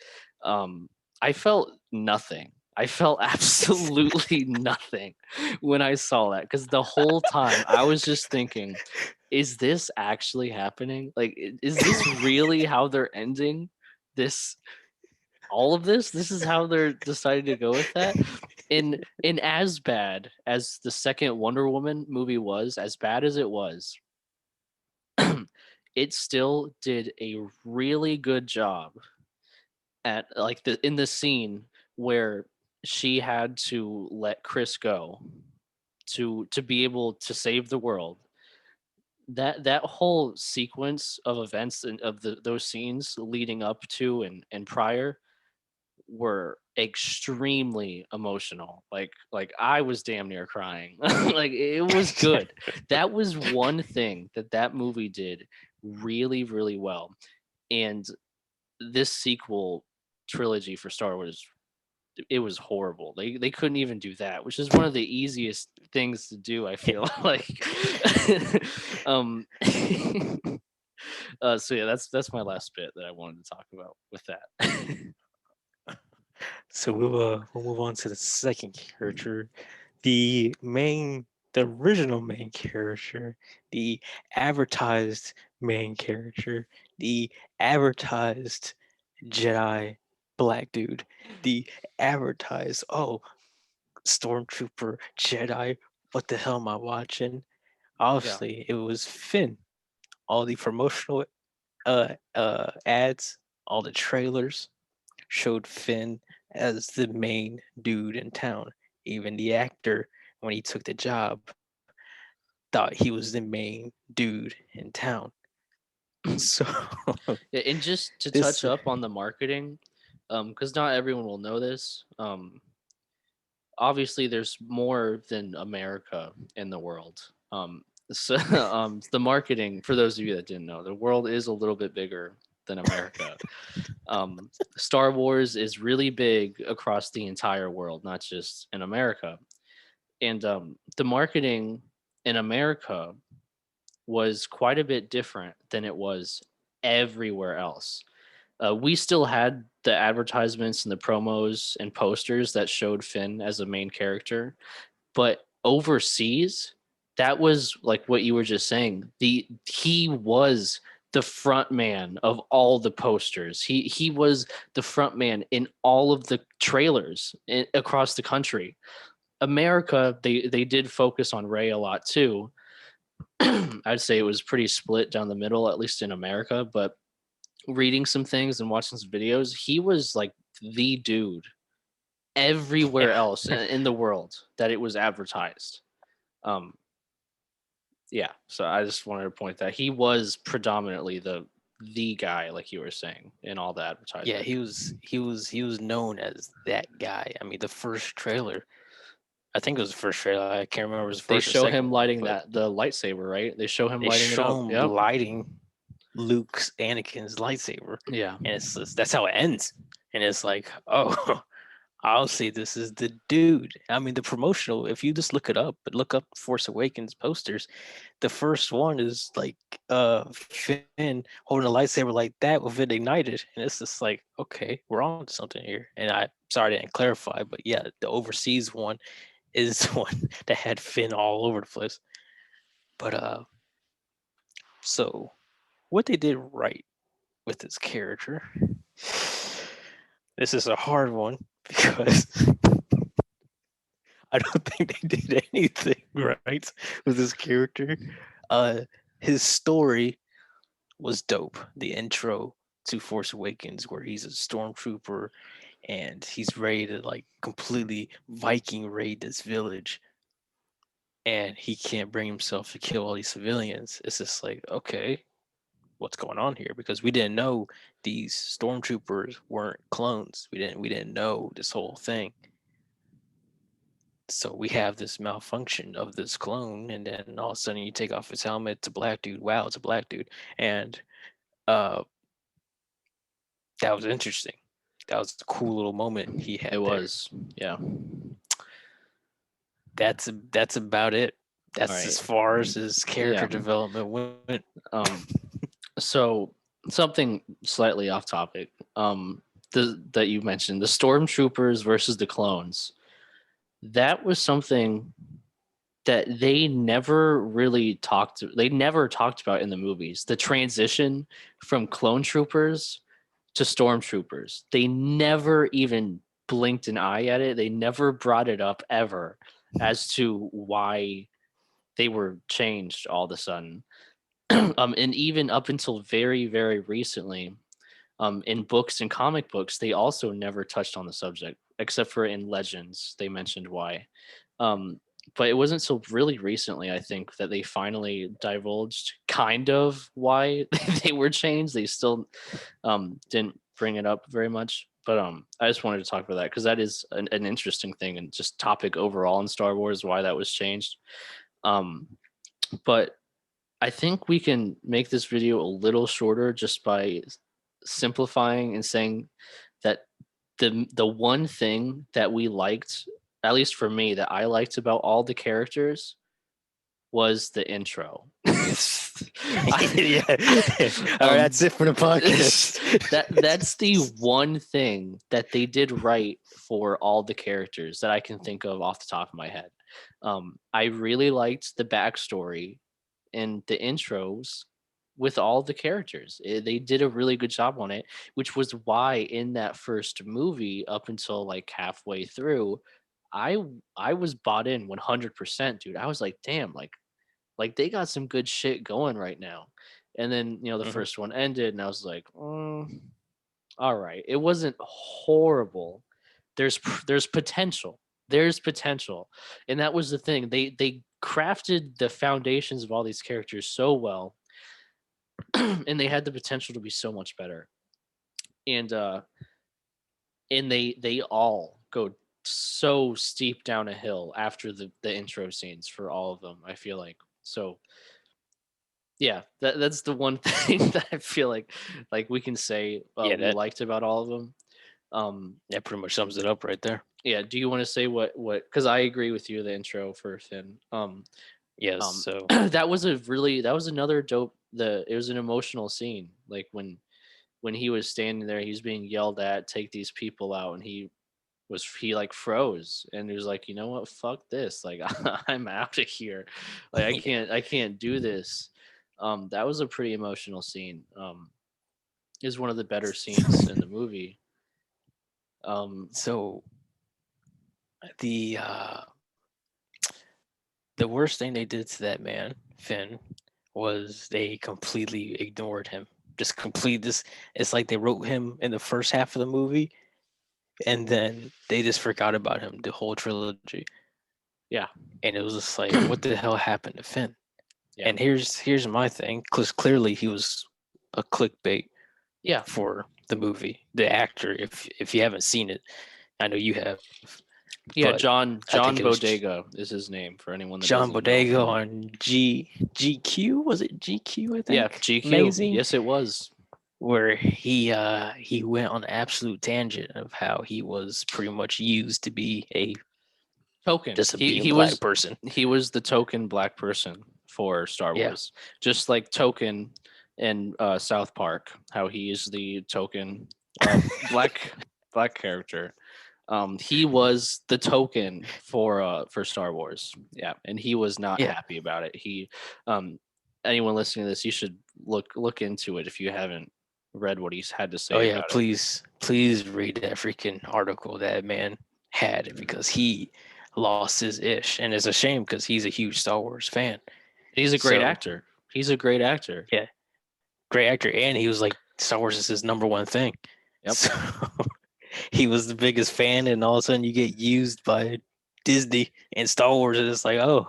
Um, I felt nothing. I felt absolutely nothing when I saw that, because the whole time I was just thinking, is this actually happening? Like, is this really how they're ending this? All of this? This is how they're deciding to go with that? In as bad as the second Wonder Woman movie was, as bad as it was, it still did a really good job at like in the scene where she had to let Chris go to be able to save the world. That whole sequence of events and of those scenes leading up to and prior were extremely emotional. Like I was damn near crying. Like it was good. That was one thing that movie did really really well. And this sequel trilogy for Star Wars, it was horrible. They couldn't even do that, which is one of the easiest things to do, I feel like. um so yeah, that's my last bit that I wanted to talk about with that. So we'll move on to the second character, the original main character, the advertised main character, the advertised Jedi black dude, the advertised stormtrooper Jedi. What the hell am I watching? Yeah. Obviously, it was Finn. All the promotional ads, all the trailers showed Finn as the main dude in town. Even the actor, when he took the job, thought he was the main dude in town. So Yeah, and just to this, touch up on the marketing, because not everyone will know this. Obviously, there's more than America in the world. So the marketing, for those of you that didn't know, the world is a little bit bigger than America. Star Wars is really big across the entire world, not just in America. And the marketing in America was quite a bit different than it was everywhere else. We still had the advertisements and the promos and posters that showed Finn as a main character, but overseas, that was like what you were just saying. He was the front man of all the posters. He was the front man in all of the trailers across the country. America, they did focus on Ray a lot too. I'd say it was pretty split down the middle, at least in America. But reading some things and watching some videos, he was like the dude everywhere yeah, else in the world that it was advertised. Um, yeah, so I just wanted to point that he was predominantly the guy, like you were saying, in all the yeah, advertisement. he was known as that guy. I mean, the first trailer, I think it was the first trailer. I can't remember if it was the They first or show second him one, lighting but the lightsaber, right? They show him they lighting it up. show him Yep. lighting Anakin's lightsaber, Yeah. and that's how it ends. And it's like, oh, I'll say this is the dude. I mean, the promotional, if you just look it up, but look up Force Awakens posters, the first one is like Finn holding a lightsaber like that with it ignited. And it's just like, okay, we're on to something here. And I sorry I didn't clarify, but yeah, the overseas one is the one that had Finn all over the place. But so what they did right with this character, this is a hard one because I don't think they did anything right with this character. Uh, his story was dope. The intro to Force Awakens, where he's a stormtrooper, and he's ready to like completely Viking raid this village, and he can't bring himself to kill all these civilians. It's just like, okay, what's going on here? Because we didn't know these stormtroopers weren't clones. We didn't know this whole thing. So we have this malfunction of this clone, and then all of a sudden you take off his helmet, it's a black dude. Wow, it's a black dude. And uh that was interesting. That was a cool little moment he had It there. was, yeah. That's about it. All That's right. as far as his character Yeah. development went. So something slightly off topic. That you mentioned, the stormtroopers versus the clones. That was something that they never really talked. They never talked about in the movies. The transition from clone troopers to stormtroopers. They never even blinked an eye at it. They never brought it up ever as to why they were changed all of a sudden. And even up until very, very recently, in books and comic books, they also never touched on the subject, except for in Legends, they mentioned why. Um, but it wasn't so really recently, I think, that they finally divulged kind of why they were changed. They still didn't bring it up very much. But I just wanted to talk about that because that is an interesting thing and just topic overall in Star Wars, why that was changed. Um, but I think we can make this video a little shorter just by simplifying and saying that the one thing that we liked, at least for me, that I liked about all the characters was the intro. Yeah. All right, that's it for the podcast. That's the one thing that they did right for all the characters that I can think of off the top of my head. I really liked the backstory and the intros with all the characters. They did a really good job on it, which was why in that first movie, up until like halfway through, I I was bought in 100%, dude. I was like, damn, like they got some good shit going right now. And then the Mhm. first one ended, and I was like, all right, it wasn't horrible. There's potential. There's potential, and that was the thing. They crafted the foundations of all these characters so well, and they had the potential to be so much better. And they all go so steep down a hill after the intro scenes for all of them. I feel like so. Yeah, that's the one thing that I feel like we can say Yeah, we that liked about all of them. that pretty much sums it up right there. Yeah, do you want to say what because I agree with you the intro for Finn. Yes. So That was another dope it was an emotional scene. Like when he was standing there, he's being yelled at, take these people out, and he like froze and he was like, you know what, fuck this. Like I'm out of here. Like yeah. I can't do this. That was a pretty emotional scene. Is one of the better scenes in the movie. Um So the the worst thing they did to that man, Finn, was they completely ignored him. Just complete this. It's like they wrote him in the first half of the movie, and then they just forgot about him the whole trilogy. yeah. And it was just like, what the hell happened to Finn? Yeah. And here's my thing, because clearly he was a clickbait Yeah. for the movie. The actor, if you haven't seen it, I know you have, Yeah, but I John think it was Bodega is his name for anyone that John doesn't know Bodega him. on GQ. Was it GQ? I Yeah, think GQ. magazine, Yes, it was. where he went on an absolute tangent of how he was pretty much used to be a Token. just a being a black person. He was the token black person for Star Yeah, Wars. Just like Token in South Park, how he is the token black black character. He was the token for Star Wars. Yeah, and he was not yeah. happy about it. He anyone listening to this, you should look into it if you haven't read what he's had to Oh say yeah, about it. please read that freaking article that man had, because he lost his ish, and it's a shame because he's a huge Star Wars fan. He's a great So actor. He's a great actor. yeah, great actor, and he was like Star Wars is his number one thing. Yep. So he was the biggest fan, and all of a sudden you get used by Disney and Star Wars, and it's like, oh.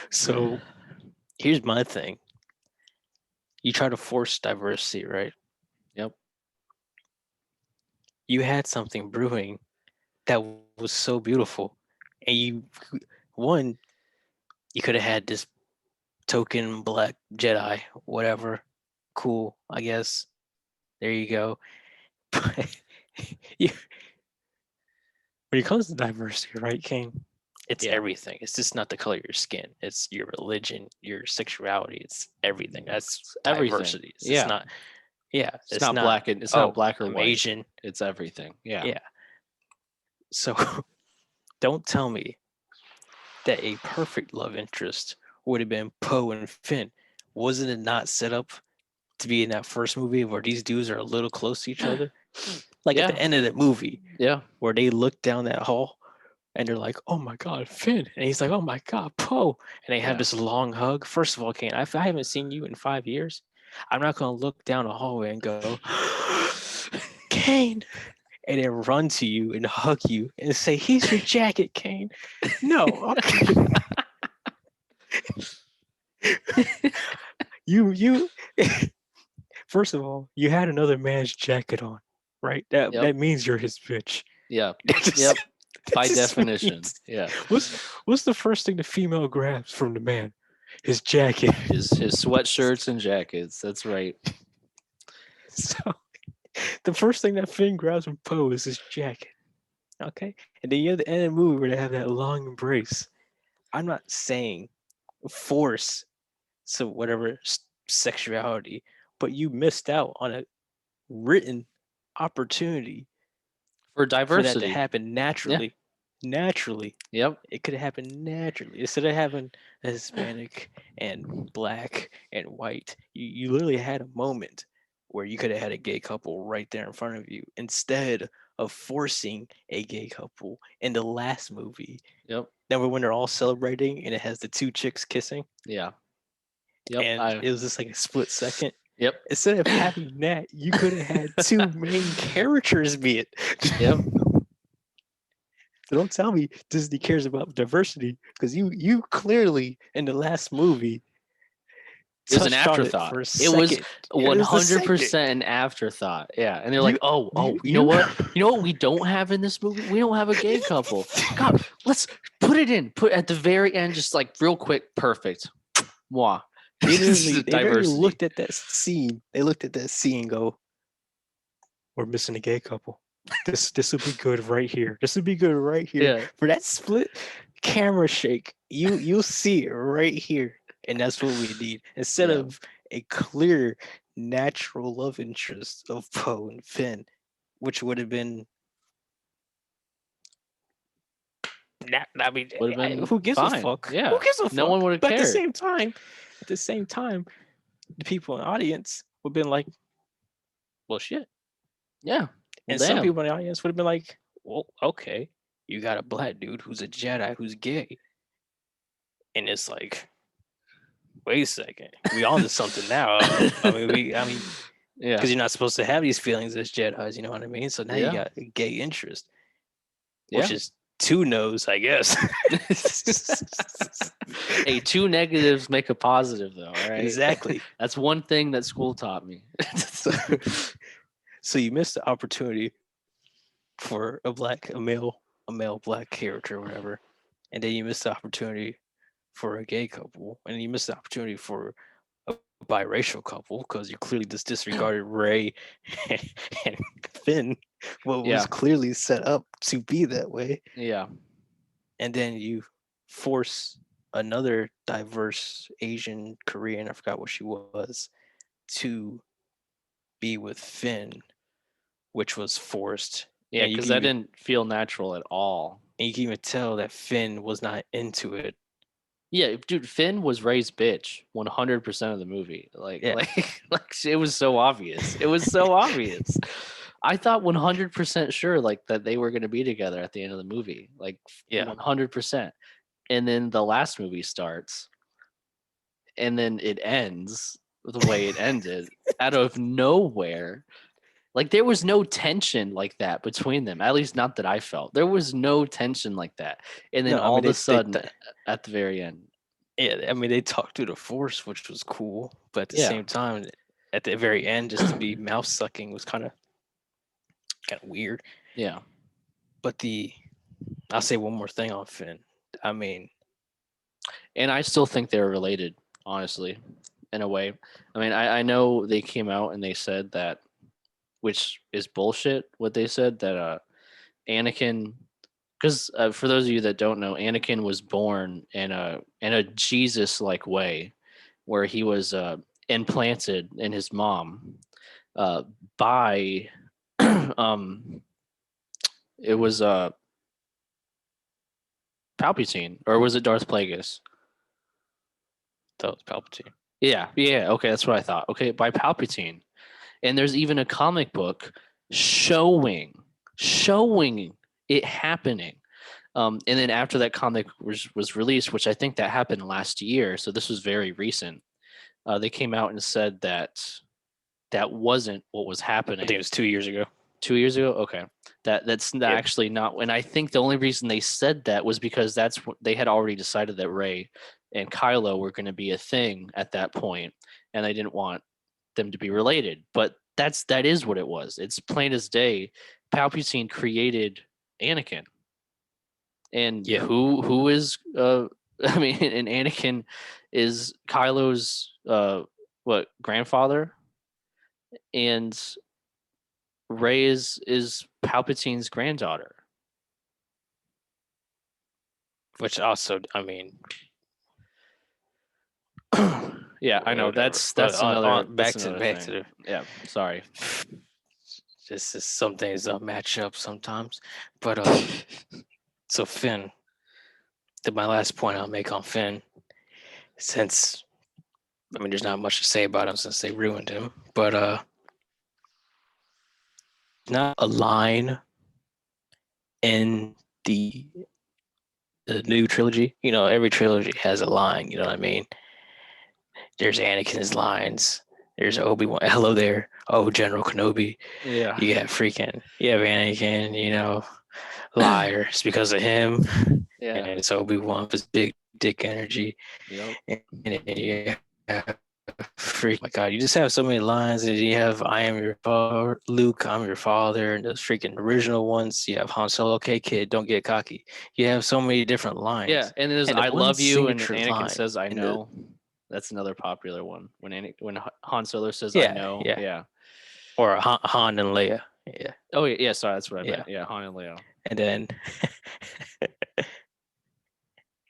So here's my thing: you try to force diversity, right? Yep. You had something brewing that was so beautiful, and one, you could have had this token black Jedi, whatever, cool, I guess. There you go. But you, when it comes to diversity, right, King? It's Yeah. everything. It's just not the color of your skin. It's your religion, your sexuality. It's everything. That's It's everything. diversity. It's Yeah. not. Yeah, It's it's not not. black and it's not Oh, black or I'm white. Asian. It's everything. Yeah. Yeah. So don't tell me that a perfect love interest would have been Poe and Finn. Wasn't it not set up to be in that first movie where these dudes are a little close to each other? Like at Yeah. the end of that movie, Yeah. where they look down that hall and they're like, "Oh my God, Finn," and he's like, "Oh my God, Poe," and they have Yeah. this long hug. First of all, Kane, if I haven't seen you in 5 years, I'm not gonna look down a hallway and go, "Kane," and then run to you and hug you and say, "Here's your jacket, Kane." No, you. First of all, you had another man's jacket on, right? That Yep. that means you're his bitch. Yeah. That just, Yep. that By just definition. means- Yeah. what's the first thing the female grabs from the man? His jacket. His sweatshirts and jackets. That's right. So the first thing that Finn grabs from Poe is his jacket. Okay, and then you have the end of the movie where they have that long embrace. I'm not saying force so whatever sexuality, but you missed out on a written opportunity For for that to diversity. happen Yeah. naturally. Naturally, Yep. it could have happened naturally instead of having a Hispanic and black and white. You literally had a moment where you could have had a gay couple right there in front of you instead of forcing a gay couple in the last movie. Yep. Remember when they're all celebrating and it has the two chicks kissing, Yeah. Yep. and it was just like a split second. Yep. Instead of having that, you could have had two main characters be it. Yep. So don't tell me Disney cares about diversity because you clearly in the last movie It was an touched on it afterthought. for a It was second. It was the 100% second. an afterthought. Yeah. And they're like, You you know what? You know what we don't have in this movie? We don't have a gay couple. God, let's put it in. Put at the very end, just like real quick, perfect. Moi. They This is literally looked at that scene. They looked at that scene and go, "We're missing a gay couple. This would be good right here. This would be good right here." Yeah. For that split camera shake, you'll see it right here. And that's what we need. Instead Yeah. of a clear natural love interest of Poe and Finn, which would have been I mean, Would have been who gives a fine. fuck? Yeah. Who gives a fuck? No one would have But cared. at the same time, the people in the audience would have been like, "Well, shit." Yeah. Well, And some damn. people in the audience would have been like, "Well, okay, you got a black dude who's a Jedi who's gay," and it's like, wait a second, we on to something now. I mean, Yeah. because you're not supposed to have these feelings as Jedi's, you know what I mean? So now you Yeah. got a gay interest, Yeah. which is two no's, I guess. Hey, two negatives make a positive, though. All right. Exactly. That's one thing that school taught me. So you missed the opportunity for a male black character or whatever, and then you missed the opportunity for a gay couple, and you missed the opportunity for a biracial couple because you clearly just disregarded Ray and Finn, what was Yeah. clearly set up to be that way, Yeah. and then you force another diverse Asian Korean, I forgot what she was, to be with Finn, which was forced. Yeah. And you Because can that even didn't feel natural at all. and you can even tell that Finn was not into it. Yeah, dude, Finn was Ray's bitch 100% of the movie. Like, Yeah. like it was so obvious. It was so obvious. I thought 100% sure like that they were going to be together at the end of the movie. Like Yeah. 100%. And then the last movie starts and then it ends the way it ended out of nowhere. Like there was no tension like that between them. At least not that I felt. There was no tension like that. And then No, I all mean of a sudden, at the very end, yeah, I mean they talked through the force, which was cool, but at the yeah, same time, at the very end, just to be mouth sucking was kind of weird. yeah. But I'll say one more thing on Finn. I mean, And I still think they're related, honestly, in a way. I mean, I know they came out and they said that, which is bullshit. What they said that Anakin, because for those of you that don't know, Anakin was born in a Jesus like way, where he was implanted in his mom uh, by um, it was Palpatine, or was it Darth Plagueis? that was Palpatine. Yeah, yeah. Okay, that's what I thought. Okay, by Palpatine, and there's even a comic book showing it happening. And then after that comic was released, which I think that happened last year, so this was very recent. They came out and said that that wasn't what was I think it happening was 2 years ago. 2 years ago. Okay, that's Yep. actually not. And I think the only reason they said that was because that's what they had already decided that Rey and Kylo were going to be a thing at that point, and they didn't want them to be related. But that is what it was. It's plain as day. Palpatine created Anakin, and Yeah, who is I mean, and Anakin is Kylo's what grandfather, and Rey is Palpatine's granddaughter. which also, I mean, Yeah, I know. whatever. That's But another back to thing. the Yeah, sorry. just some things don't match up sometimes. But so Finn, my last point I'll make on Finn, since I mean there's not much to say about him since they ruined him, but not a line in the new trilogy. You know, every trilogy has a line. You know what I mean? There's Anakin's lines. There's Obi-Wan. Hello there. Oh, General Kenobi. Yeah. You have Anakin. You know, liar. It's because of him. Yeah. And it's Obi-Wan with his big dick energy. Yep. And yeah, freak. My God, you just have so many lines. And you have I am your father, Luke. I'm your father. And those freaking original ones. You have Han Solo. Okay, kid, don't get cocky. You have so many different lines. Yeah, and there's And the I one love you, and signature Anakin line says I in the know. That's another popular one. When Han Solo says I yeah, know. yeah, Yeah. or Han and Leia. Yeah, Oh yeah, yeah. Sorry, that's what I yeah, meant. Yeah, Han and Leo. and then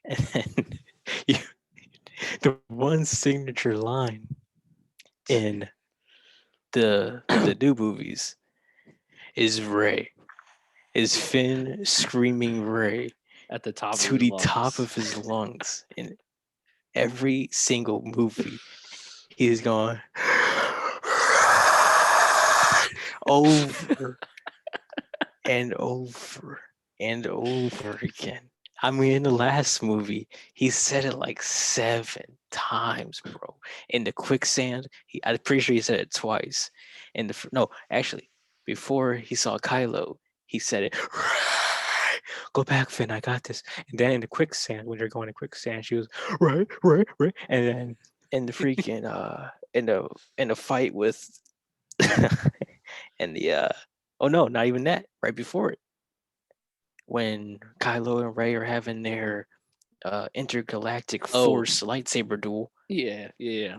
and then you, the one signature line in the new movies is Rey. Is Finn screaming Rey At the top of to his the lungs. top of his lungs in every single movie? He's going over and over and over again. I mean, in the last movie, he said it like 7 times, bro. In the quicksand, I'm pretty sure he said it twice. No, actually, before he saw Kylo, he said it. Go back, Finn. I got this. And then in the quicksand, when they're going to quicksand, she was right. And then in the freaking in the fight with and the oh no, not even that. Right before it, when Kylo and Rey are having their intergalactic Oh. force lightsaber duel, Yeah, yeah.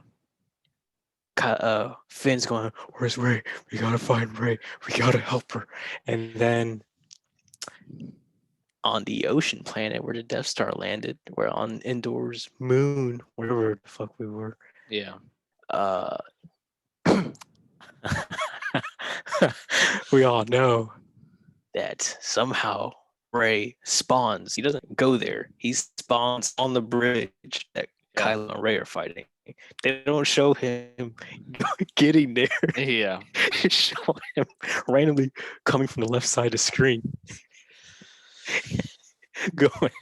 Finn's going, "Where's Rey? We gotta find Rey. We gotta help her." And then on the ocean planet where the Death Star landed, we're on Endor's moon, wherever the fuck we were. Yeah. Uh, we all know that somehow Rey spawns. He doesn't go there. He spawns on the bridge that Kylo and Rey are fighting. They don't show him getting there. Yeah. They show him randomly coming from the left side of the screen, going.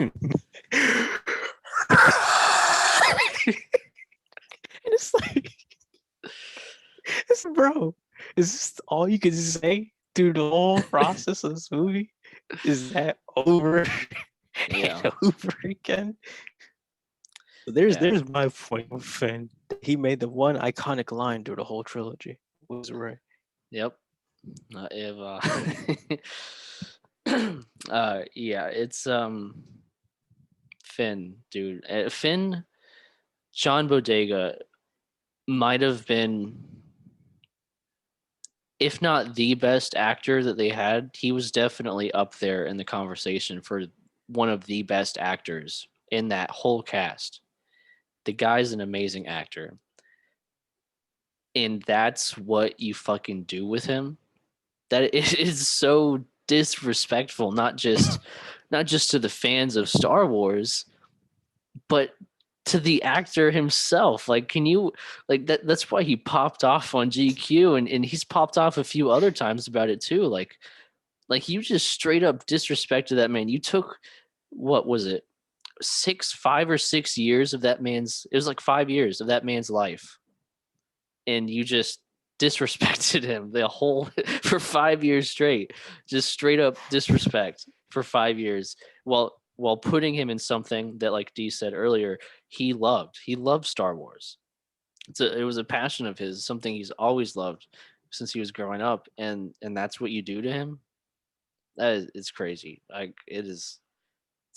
It's like, bro, is this all you can say through the whole process of this movie is that over Yeah. and over again. There's Yeah. there's my point with Finn. He made the one iconic line through the whole trilogy. Was right. Yep. If yeah, it's Finn, dude. Finn, John Bodega might have been, if not the best actor that they had, he was definitely up there in the conversation for one of the best actors in that whole cast. The guy's an amazing actor. And that's what you fucking do with him. That it is so disrespectful, not just to the fans of Star Wars, but to the actor himself. Like, can you like that's why he popped off on GQ, and he's popped off a few other times about it too. Like you just straight up disrespected that man. You took, what was it, 5 or 6 years of that man's, it was like 5 years of that man's life, and you just disrespected him the whole for 5 years straight. Just straight up disrespect for 5 years, while putting him in something that, like D said earlier, he loved Star Wars. It was a passion of his, something he's always loved since he was growing up, and that's what you do to him. It's crazy. Like, it's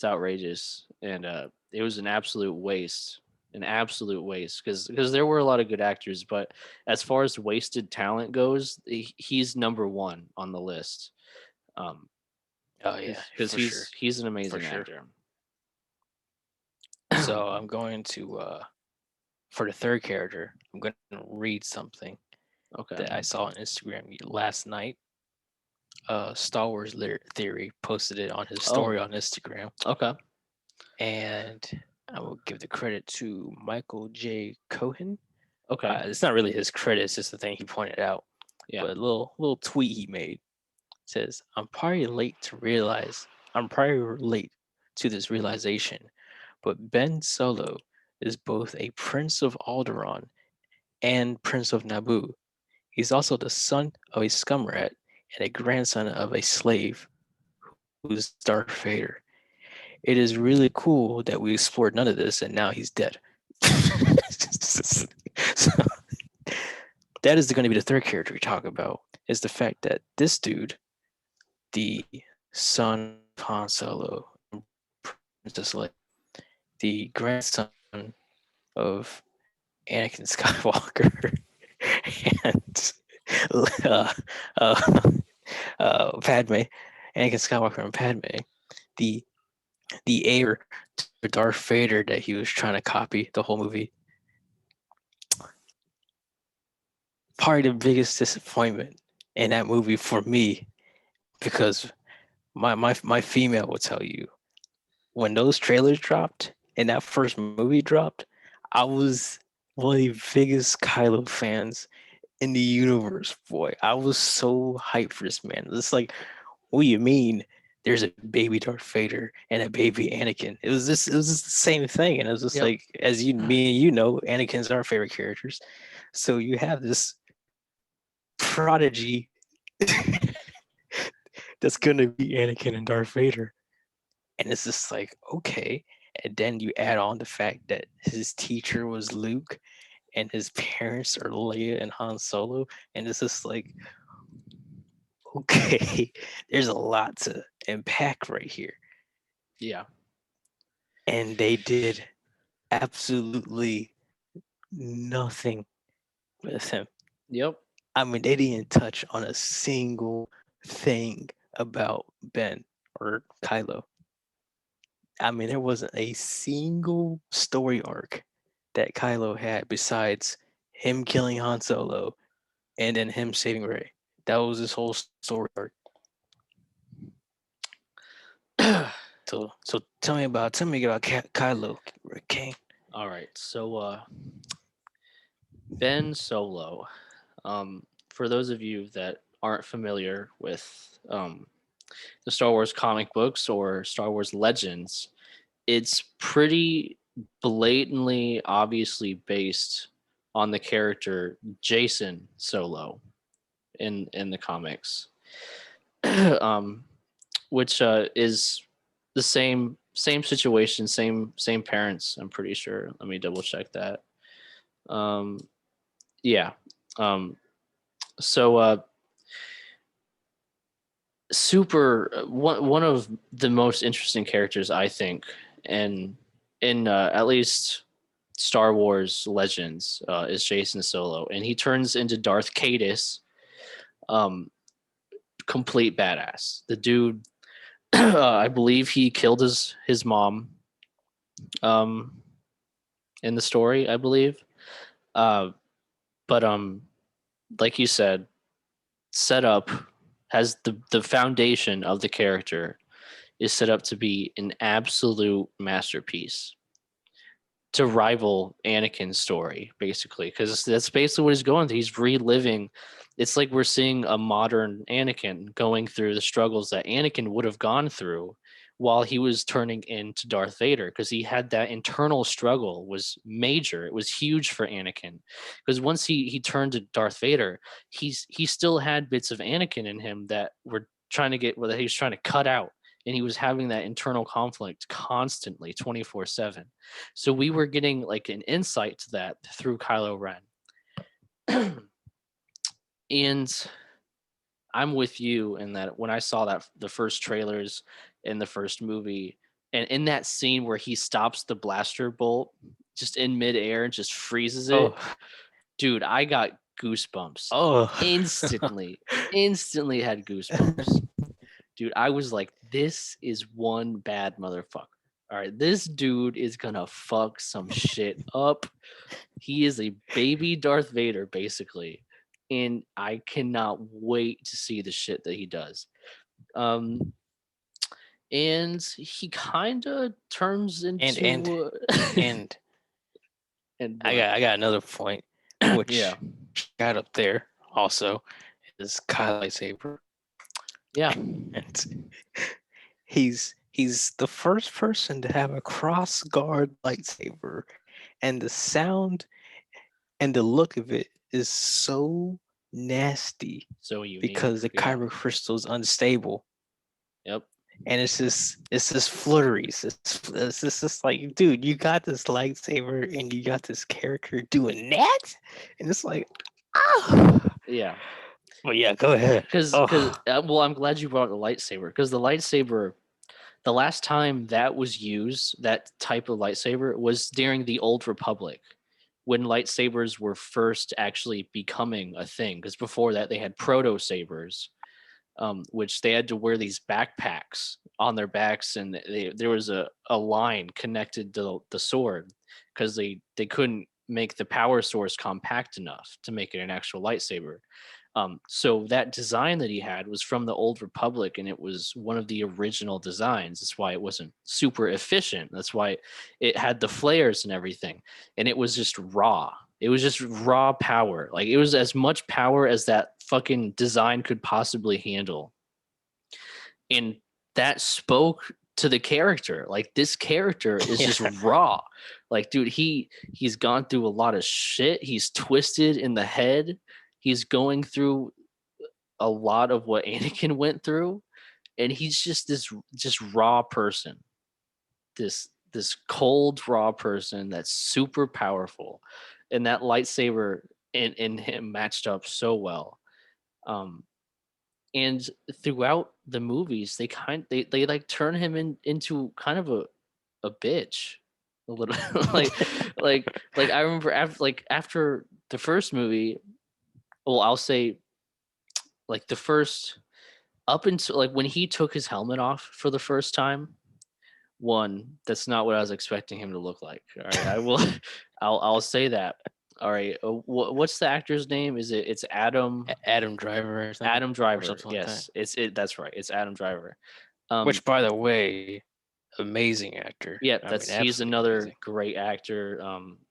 outrageous, and it was an absolute waste, because there were a lot of good actors, but as far as wasted talent goes, he's number one on the list. Um, Oh yeah, because for sure, he's an for amazing sure. actor. So I'm going to for the third character, I'm going to read something Okay. that I saw on Instagram last night. Star Wars Theory posted it on his Oh, story on Instagram, okay. and I will give the credit to Michael J. Cohen. Okay. It's not really his credit; it's just the thing he pointed out. Yeah. But a little tweet he made says, "I'm probably late to realize. I'm probably late to this realization, but Ben Solo is both a Prince of Alderaan and Prince of Naboo. He's also the son of a scumrat and a grandson of a slave who's Darth Vader. It is really cool that we explored none of this and now he's dead." So that is going to be the third character we talk about, is the fact that this dude, the son of Han Solo and Princess Leia, the grandson of Anakin Skywalker, and uh, uh, Padme, Anakin Skywalker and Padme, the heir to Darth Vader that he was trying to copy the whole movie. Probably the biggest disappointment in that movie for me, because my female will tell you, when those trailers dropped and that first movie dropped, I was one of the biggest Kylo fans in the universe, boy. I was so hyped for this man. It's like, what do you mean there's a baby Darth Vader and a baby Anakin? It was just the same thing. And it was just Yep. like, as me and you know, Anakin's our favorite characters. So you have this prodigy that's gonna be Anakin and Darth Vader. And it's just like, okay. And then you add on the fact that his teacher was Luke and his parents are Leia and Han Solo. And it's just like, okay, there's a lot to unpack right here. Yeah. And they did absolutely nothing with him. Yep. I mean, they didn't touch on a single thing about Ben or Kylo. I mean, there wasn't a single story arc that Kylo had besides him killing Han Solo and then him saving Rey. That was his whole story arc. So tell me about Kylo Kane. All right. So Ben Solo. For those of you that aren't familiar with the Star Wars comic books or Star Wars Legends, it's pretty blatantly, obviously based on the character Jason Solo in the comics, um, which is the same situation, same parents. I'm pretty sure. Let me double check that. Um, yeah. Um, so super one of the most interesting characters I think, and in at least Star Wars Legends, is Jason Solo, and he turns into Darth Cadus. Um, Complete badass. The dude, I believe he killed his mom. Um, in the story, I believe. Uh, but like you said, set up has the foundation of the character is set up to be an absolute masterpiece to rival Anakin's story, basically, because that's basically what he's going through. He's reliving. It's like we're seeing a modern Anakin going through the struggles that Anakin would have gone through while he was turning into Darth Vader, because he had that internal struggle was major. It was huge for Anakin, because once he turned to Darth Vader, he still had bits of Anakin in him that were trying to get, that he was trying to cut out, and he was having that internal conflict constantly 24/7. So we were getting like an insight to that through Kylo Ren. And I'm with you in that when I saw that the first trailers in the first movie, and in that scene where he stops the blaster bolt just in midair and just freezes it, Oh, dude, I got goosebumps oh. instantly. Instantly had goosebumps. Dude, I was like, this is one bad motherfucker. All right, this dude is gonna fuck some shit up. He is a baby Darth Vader, basically. And I cannot wait to see the shit that he does. Um, and he kind of turns and and into and and I what? got another point, Yeah, which got up there also is Kyle lightsaber. yeah. And he's the first person to have a cross guard lightsaber, and the sound and the look of it is so nasty So unique. because the Yeah. kyber crystal is unstable, Yep. and it's just flurries. It's just like, dude, you got this lightsaber and you got this character doing that, and it's like, ah. Yeah. Well, yeah, go ahead. Because Oh, well, I'm glad you brought up the lightsaber, because the lightsaber, the last time that was used, that type of lightsaber, was during the Old Republic, when lightsabers were first actually becoming a thing. Because before that, they had proto sabers, which they had to wear these backpacks on their backs, and there was a line connected to the sword, because they couldn't make the power source compact enough to make it an actual lightsaber. So that design that he had was from the Old Republic, and it was one of the original designs. That's why it wasn't super efficient. That's why it had the flares and everything, and it was just raw. It was just raw power. Like, it was as much power as that fucking design could possibly handle, and that spoke to the character. Like, this character is yeah. just raw. Like, dude, he's gone through a lot of shit. He's twisted in the head. He's going through a lot of what Anakin went through, and he's just this just raw person. This cold raw person that's super powerful, and that lightsaber in him matched up so well. Um, and throughout the movies, they like turn him into kind of a bitch a little. like like I remember after the first movie, well, I'll say, like, the first, up until like when he took his helmet off for the first time. One, that's not what I was expecting him to look like. All right, I will, I'll say that. All right, what's the actor's name? It's Adam Driver Adam or Driver? something like that. Yes, that's right. It's Adam Driver. Um, Which, by the way, amazing actor. yeah, I mean, he's absolutely another amazing. great actor.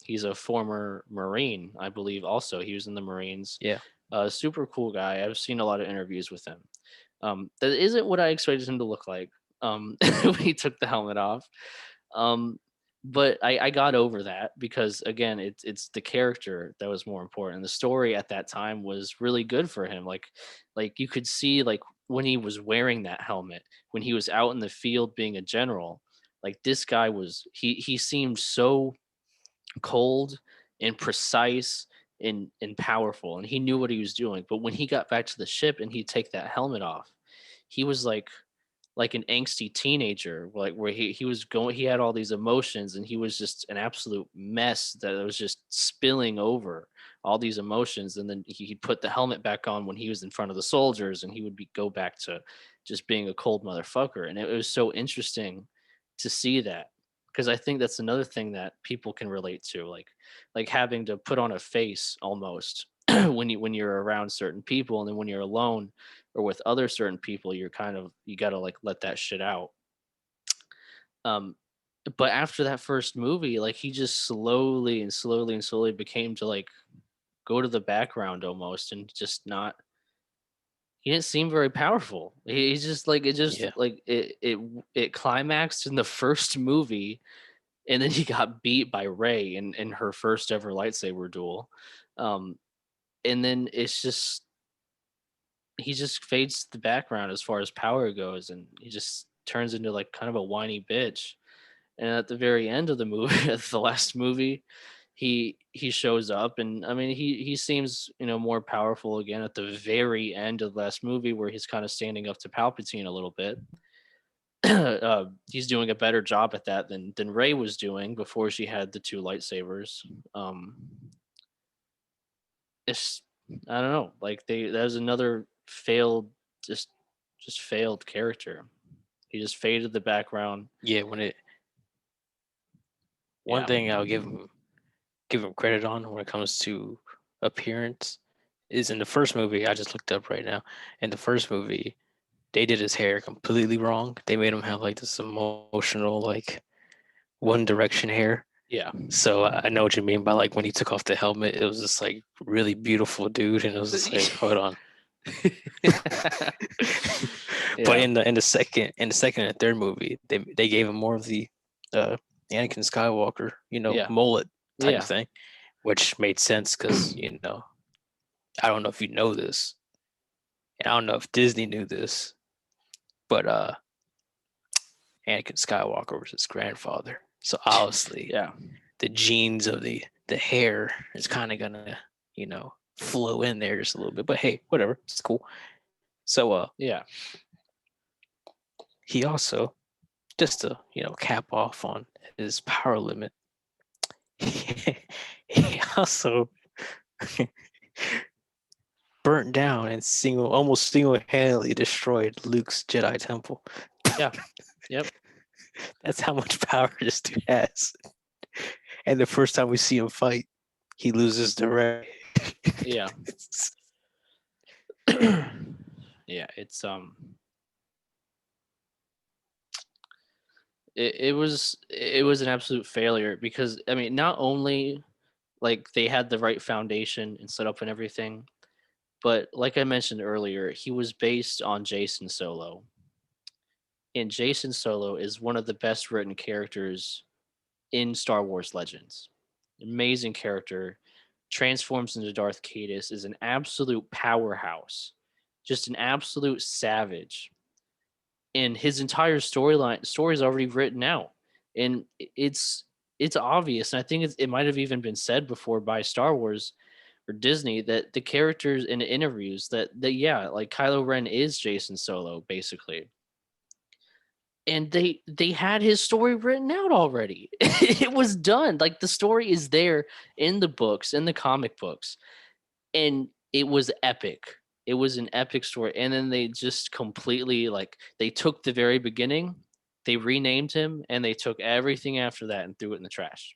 He's a former Marine, I believe. Also, he was in the Marines. Yeah. Super cool guy. I've seen a lot of interviews with him. That isn't what I expected him to look like. When he took the helmet off. Um, but I got over that because again, it's the character that was more important. The story at that time was really good for him. Like you could see like when he was wearing that helmet, when he was out in the field being a general, like this guy was he seemed so cold and precise and powerful, and he knew what he was doing. But when he got back to the ship and he'd take that helmet off, he was like an angsty teenager, like where he was going, he had all these emotions and he was just an absolute mess that was just spilling over all these emotions. And then he'd put the helmet back on when he was in front of the soldiers, and he would go back to just being a cold motherfucker. And it was so interesting to see that, because I think that's another thing that people can relate to, like having to put on a face almost when you're around certain people, and then when you're alone or with other certain people, you're kind of, you got to like let that shit out. um but after that first movie, like he just slowly and slowly and slowly became to like go to the background almost, and just not, he didn't seem very powerful. He's just like, it just Yeah. like it climaxed in the first movie, and then he got beat by Ray in her first ever lightsaber duel. um and then it's just, he just fades to the background as far as power goes, and he just turns into like kind of a whiny bitch. And at the very end of the movie, at the last movie, he shows up, and I mean he seems, more powerful again at the very end of the last movie, where he's kind of standing up to Palpatine a little bit. He's doing a better job at that than Ray was doing before she had the two lightsabers. Um, it's, I don't know, like that was another failed, just just failed character. He just faded the background. Yeah, when it one Yeah, thing I'll give him credit on when it comes to appearance is in the first movie. I just looked up right now. In the first movie, they did his hair completely wrong. They made him have like this emotional, like One Direction hair. yeah, So I know what you mean by like when he took off the helmet, it was just like really beautiful dude, and it was just like, hold on. But yeah, in the second and third movie, they gave him more of the uh Anakin Skywalker, yeah, mullet type yeah. thing, which made sense because I don't know if you know this, and I don't know if Disney knew this, but Anakin Skywalker was his grandfather. So obviously Yeah, the genes of the hair is kind of gonna, flow in there just a little bit. But hey, whatever, it's cool. So yeah, he also, just to cap off on his power limit, he also burnt down and almost single-handedly destroyed Luke's Jedi temple. yeah, yep, That's how much power this dude has. And the first time we see him fight, he loses the Rey. yeah. Yeah, it was an absolute failure, because I mean, not only like they had the right foundation and set up and everything, but like I mentioned earlier, he was based on Jason Solo. And Jason Solo is one of the best written characters in Star Wars Legends. Amazing character, transforms into Darth Caedus, is an absolute powerhouse, just an absolute savage. And his entire story is already written out, and it's obvious. And I think it might have even been said before by Star Wars or Disney, that the characters in the interviews, that yeah, like Kylo Ren is Jason Solo basically, and they had his story written out already. It was done. Like the story is there in the books, in the comic books, and it was epic. It was an epic story, and then they just completely, like, they took the very beginning, they renamed him, and they took everything after that and threw it in the trash.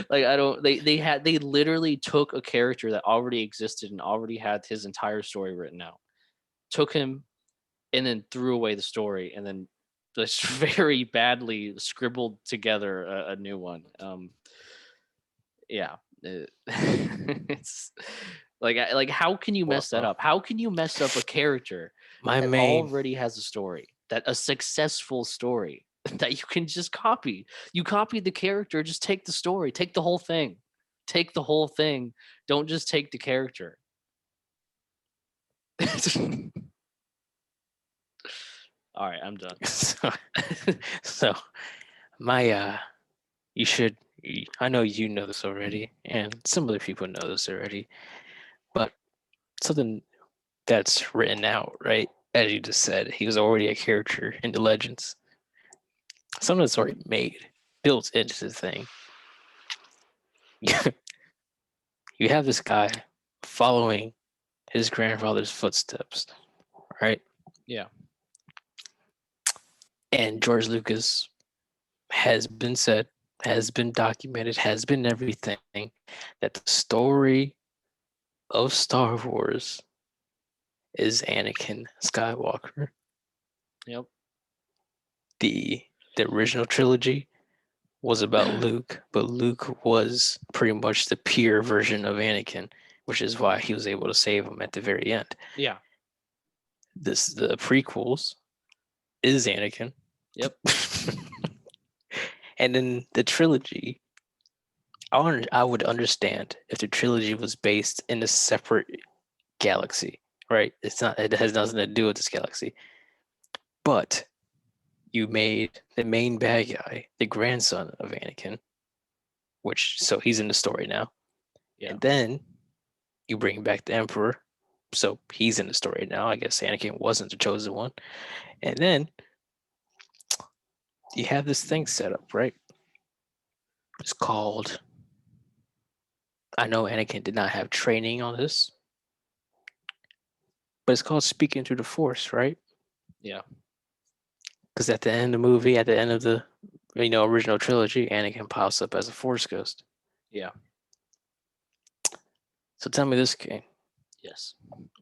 Like I don't. They literally took a character that already existed and already had his entire story written out, took him, and then threw away the story, and then just very badly scribbled together a new one. Yeah, it's like how can you mess that Well, up? How can you mess up a character my that main already has a story, that a successful story? that you can just copy. You copy the character, just take the story, take the whole thing. Take the whole thing. Don't just take the character. All right, I'm done. So, so my you should. I know you know this already, and some other people know this already, but something that's written out, right? As you just said, he was already a character in the Legends. Something that's already made, built into the thing. You have this guy following his grandfather's footsteps, right? Yeah. And George Lucas has been said, has been documented, has been everything that the story of Star Wars is Anakin Skywalker. Yep. The original trilogy was about Luke, but Luke was pretty much the pure version of Anakin, which is why he was able to save him at the very end. Yeah. The prequels is Anakin. Yep. And then the trilogy, I would understand if the trilogy was based in a separate galaxy, right? It's not. It has nothing to do with this galaxy. But you made the main bad guy the grandson of Anakin, which so he's in the story now. Yeah. And then you bring back the Emperor, so he's in the story now. I guess Anakin wasn't the chosen one. And then you have this thing set up, right? It's called. I know Anakin did not have training on this, but it's called speaking through the Force, right? Yeah. Because at the end of the movie, at the end of the original trilogy, Anakin pops up as a Force ghost. Yeah. So tell me this, King. Yes.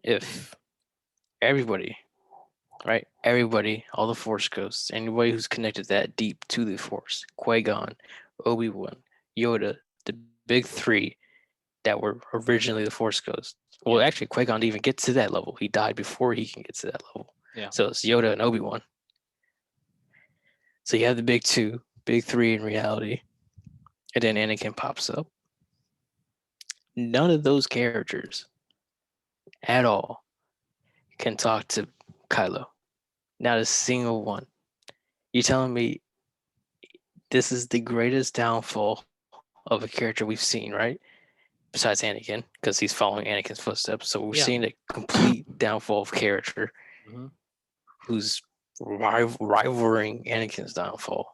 If everybody, right? Everybody, all the Force ghosts, anybody who's connected that deep to the Force, Qui-Gon, Obi-Wan, Yoda, the big three that were originally the Force ghosts. Well, Yeah. actually, Qui-Gon didn't even get to that level. He died before he can get to that level. Yeah. So it's Yoda and Obi-Wan. So you have the big two, big three in reality, and then Anakin pops up. None of those characters at all can talk to Kylo. Not a single one. You telling me this is the greatest downfall of a character we've seen, right? Besides Anakin, because he's following Anakin's footsteps. So we're Yeah. seeing a complete downfall of character Mhm. who's rivaling Anakin's downfall.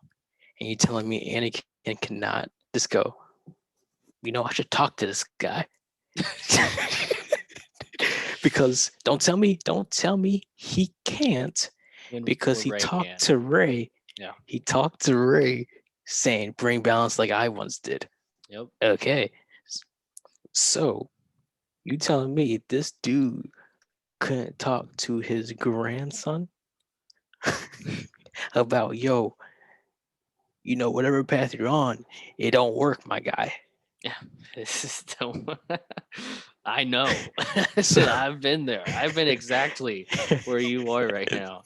And you telling me Anakin cannot just go, I should talk to this guy. Because don't tell me he can't, because he Ray talked can. to Ray. Yeah. He talked to Ray saying bring balance like I once did. Yep. Okay. So you telling me this dude couldn't talk to his grandson about whatever path you're on, it don't work, my guy. Yeah. This is the I know. So I've been there. I've been exactly where you are right now.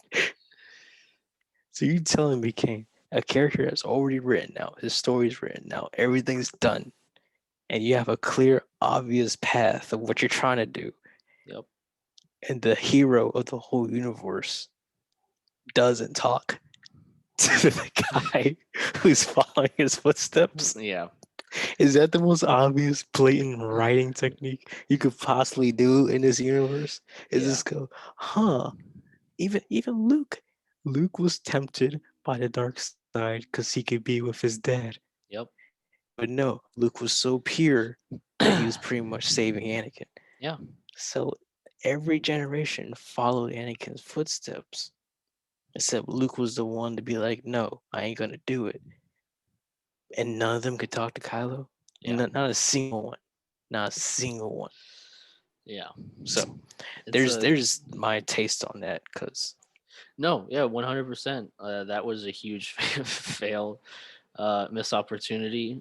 So you telling me, King, a character that's already written out, his story's written out, everything's done, and you have a clear, obvious path of what you're trying to do, Yep. and the hero of the whole universe doesn't talk to the guy who's following his footsteps? Yeah. Is that the most obvious, blatant writing technique you could possibly do in this universe? Is Yeah. just go, even Luke was tempted by the dark side because he could be with his dad. Yep. But no, Luke was so pure that he was pretty much saving Anakin. Yeah. So every generation followed Anakin's footsteps, except Luke was the one to be like, no, I ain't gonna do it. And none of them could talk to Kylo. Yeah. Not a single one. Not a single one. Yeah. So It's there's my taste on that, because no, yeah, 100%. That was a huge fail, missed opportunity.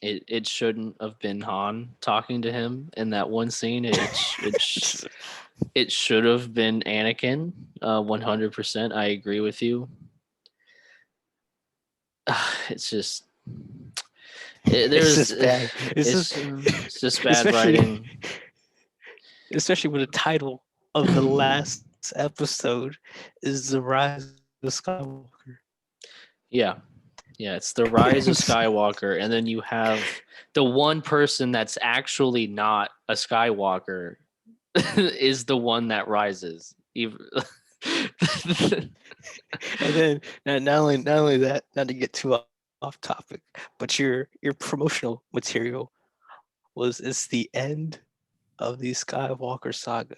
it shouldn't have been Han talking to him in that one scene. It should have been Anakin. 100%. I agree with you. It's just It's there's just bad. it's just bad Especially writing. especially when the title of the last episode is The Rise of Skywalker. Yeah, yeah, it's the rise of Skywalker, and then you have the one person that's actually not a Skywalker is the one that rises. And then not only that, not to get too off topic, but your promotional material was it's the end of the Skywalker saga.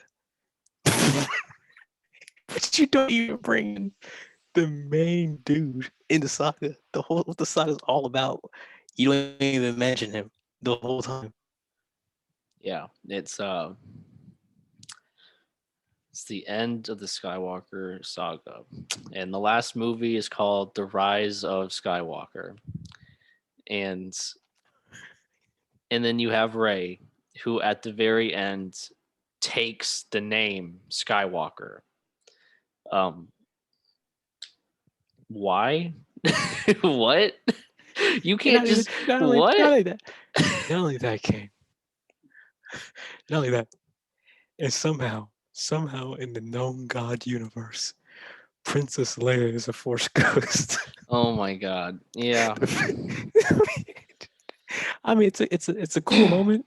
But you don't even bring in the main dude in the saga. The whole what the saga is all about. You don't even mention him the whole time. Yeah, it's the end of the Skywalker saga, and the last movie is called The Rise of Skywalker, and then you have Rey, who at the very end takes the name Skywalker. Um, why? What? You And can't just what? not only that, Kane. Not only that, and somehow in the known God universe, Princess Leia is a Force ghost. Oh my god. Yeah. I mean, it's a cool moment,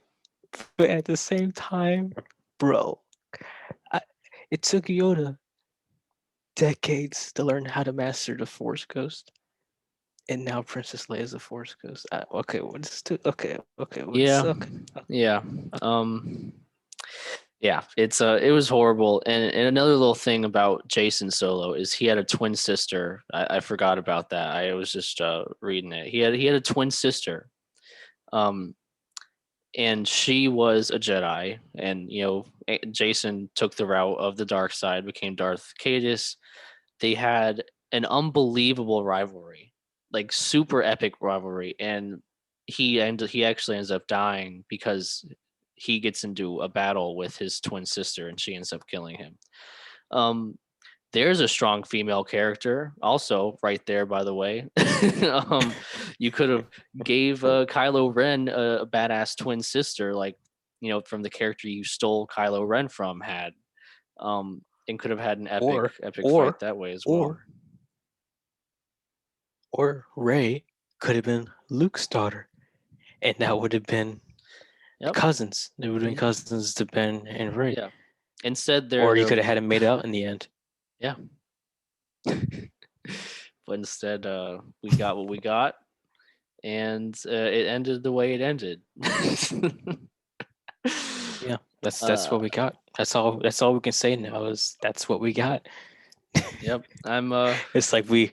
but at the same time, bro, I, it took Yoda decades to learn how to master the Force Ghost, and now Princess Leia is a Force Ghost. Okay, what's okay, what's Yeah. okay? Yeah. Yeah, it was horrible. And another little thing about Jason Solo is he had a twin sister. I forgot about that. I was just reading it. He had a twin sister. Um and she was a Jedi, and Jason took the route of the dark side, became Darth Caedus. They had an unbelievable rivalry, like super epic rivalry, and he actually ends up dying because he gets into a battle with his twin sister, and she ends up killing him. Um, there's a strong female character also right there, by the way. You could have gave Kylo Ren a badass twin sister, like from the character you stole Kylo Ren from had, and could have had an Or epic fight or that way as well. or or Rey could have been Luke's daughter, and that would have been Yep. cousins. They would have been cousins to Ben and Rey. Yeah. Instead, Or you could have had them made out in the end. Yeah. But instead, we got what we got, and it ended the way it ended. Yeah, that's what we got. That's all we can say now is that's what we got. Yep. I'm It's like we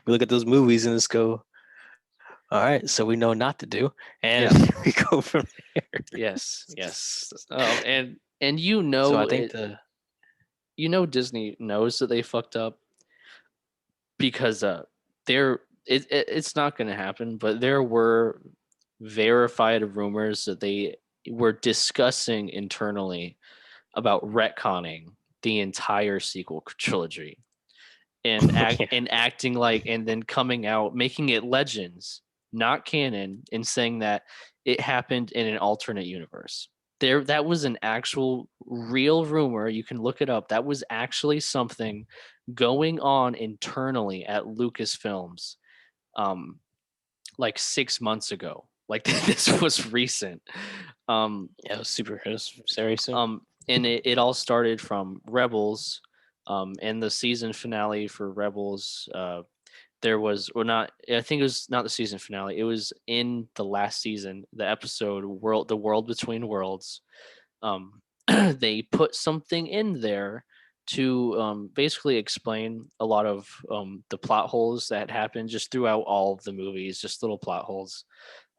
look at those movies and just go, all right, so we know not to do, and we go from there. Yes. Oh, and So I think Disney knows that they fucked up because it's not going to happen, but there were verified rumors that they were discussing internally about retconning the entire sequel trilogy and acting like, and then coming out making it legends, not canon, and saying that it happened in an alternate universe. That was an actual real rumor. You can look it up. That was actually something going on internally at Lucasfilms, like 6 months ago. Like this was recent. it was very soon. And it all started from Rebels, and the season finale for Rebels. There was, or not, I think it was not the season finale. It was in the last season, the episode the world between worlds. They put something in there to basically explain a lot of the plot holes that happened just throughout all of the movies, just little plot holes,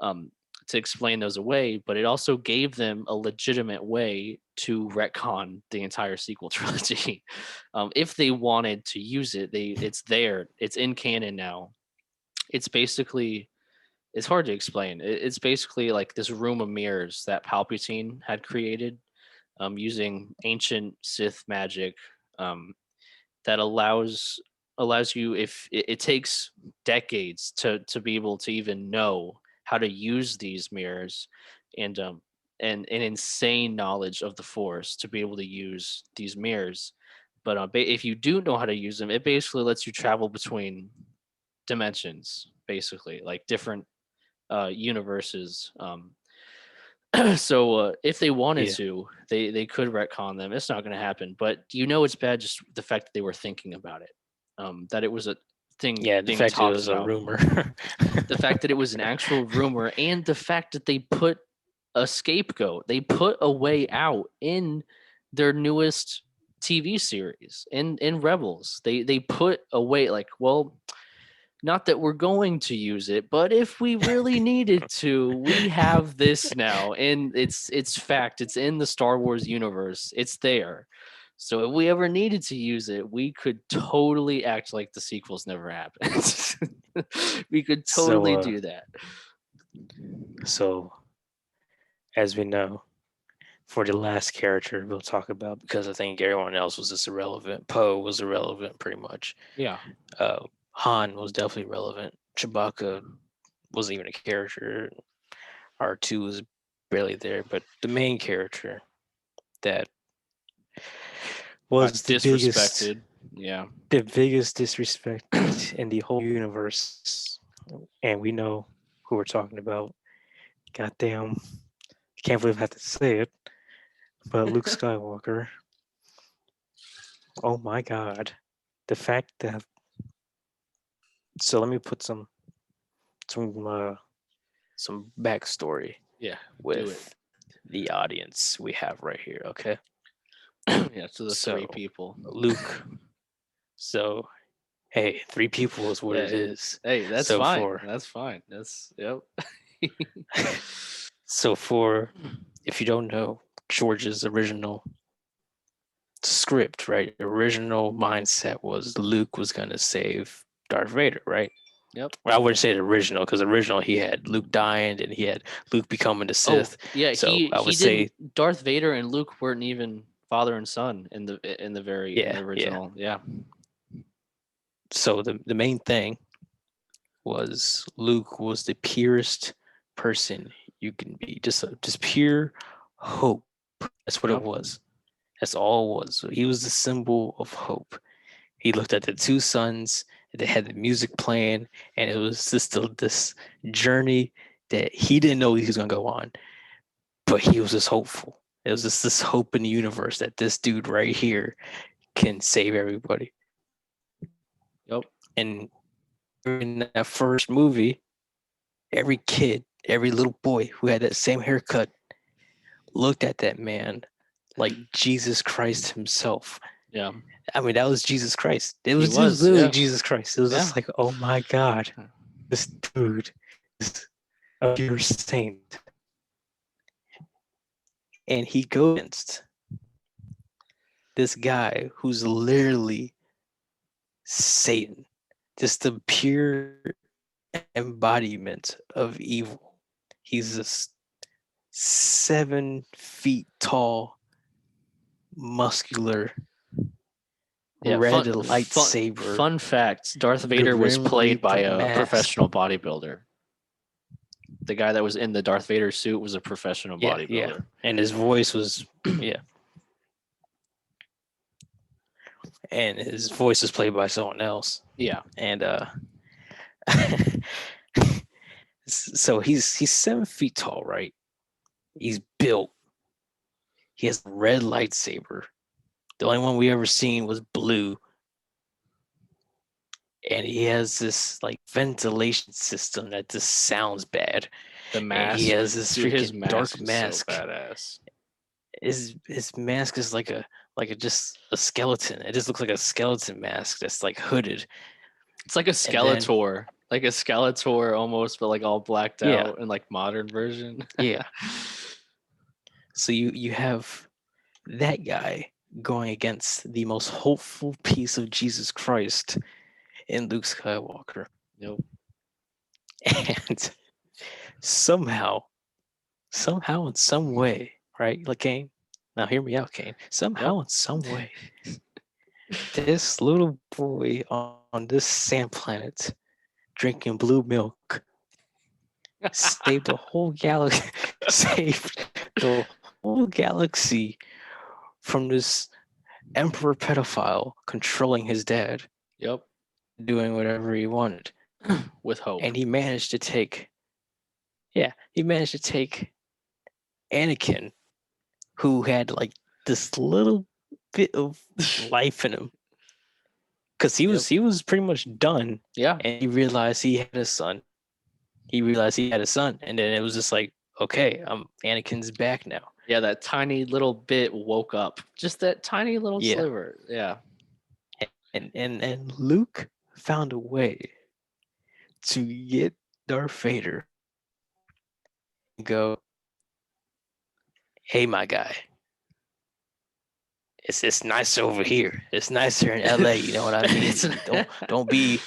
um, to explain those away. But it also gave them a legitimate way to retcon the entire sequel trilogy. If they wanted to use it, it's there. It's in canon now. It's basically it's hard to explain. It's basically like this room of mirrors that Palpatine had created, using ancient Sith magic, um, that allows you, if it takes decades to be able to even know how to use these mirrors, and and an insane knowledge of the Force to be able to use these mirrors. But if you do know how to use them, it basically lets you travel between dimensions, basically like different universes. So if they wanted Yeah. to, they could retcon them. It's not going to happen, but it's bad just the fact that they were thinking about it, that it was a thing Yeah, the being fact it talked was a about, rumor. the fact that it was an actual rumor, and the fact that they put a scapegoat, they put a way out in their newest TV series, in Rebels. They put a way, like, well, not that we're going to use it, but if we really needed to, we have this now, and it's fact. It's in the Star Wars universe. It's there. So if we ever needed to use it, we could totally act like the sequels never happened. We could so totally uh do that. so as we know, for the last character we'll talk about, because I think everyone else was just irrelevant. Poe was irrelevant pretty much. Yeah. Uh Han was definitely relevant. Chewbacca wasn't even a character. R2 was barely there, but the main character that was Disrespected. Yeah. the biggest disrespect in the whole universe, and we know who we're talking about. Goddamn, can't believe I have to say it, but Luke Skywalker. Oh my god, the fact that. So let me put some some backstory Yeah. Do it. with the audience we have right here. Okay, Yeah. To the three so people. Luke. So hey, three people is what it Hey, is. hey, that's So fine. for That's fine. That's yep. so for if you don't know, George's original script, right? Original mindset was Luke was gonna save Darth Vader, right? Yep. Well, I wouldn't say the original, because original he had Luke dying and he had Luke becoming the Oh, Sith. yeah, So I he would didn't. say, Darth Vader and Luke weren't even father and son in yeah, the yeah. original. Yeah. So the main thing was Luke was the purest person you can be, just pure hope. That's what it Yep. was. That's all it was. So he was the symbol of hope. He looked at the two suns. They had the music playing, and it was just this journey that he didn't know he was gonna go on, but he was just hopeful. It was just this hope in the universe that this dude right here can save everybody. Yep. And in that first movie, every kid, every little boy who had that same haircut looked at that man like Jesus Christ himself. Yeah. I mean, that was Jesus Christ. He It was was. literally Yeah. Jesus Christ. It was Yeah. just like, oh my God, this dude is a pure saint. And he goes against this guy who's literally Satan, just the pure embodiment of evil. He's this 7 feet tall, muscular, Yeah. red lightsaber, Fun fact: Darth Vader was grim played by reaper a mask. professional bodybuilder. The guy that was in the Darth Vader suit was a professional Yeah, yeah. bodybuilder. And his voice was, yeah. And his voice was played by someone else. Yeah. And so he's 7 feet tall, right? He's built. He has a red lightsaber. The only one we ever seen was blue. And he has this like ventilation system that just sounds bad. The And he mask, has this dude. His freaking dark mask is so mask. badass. His mask is like a just a skeleton. It just looks like a skeleton mask that's like hooded. It's like a And then Skeletor almost, but like all blacked yeah, out in like modern version. yeah. So you have that guy going against the most hopeful piece of Jesus Christ in Luke Skywalker. Nope. And somehow, in some way, right? Like Kane. Now hear me out, Kane. Yep. Somehow, in some way, this little boy on this sand planet drinking blue milk saved the whole galaxy, saved the whole galaxy from this emperor pedophile controlling his dad, Yep. doing whatever he wanted. With hope. And he managed to take Anakin, who had like this little bit of life in him, because Yep. he was pretty much done, Yeah. and he realized he had a son. He realized he had a son, and then it was just like, okay, Anakin's back now. Yeah, that tiny little bit woke up. Just that tiny little Yeah, sliver. Yeah. and Luke found a way to get Darth Vader and go, hey, my guy, it's nicer over here. It's nicer in LA. You know what I mean? It's Don't be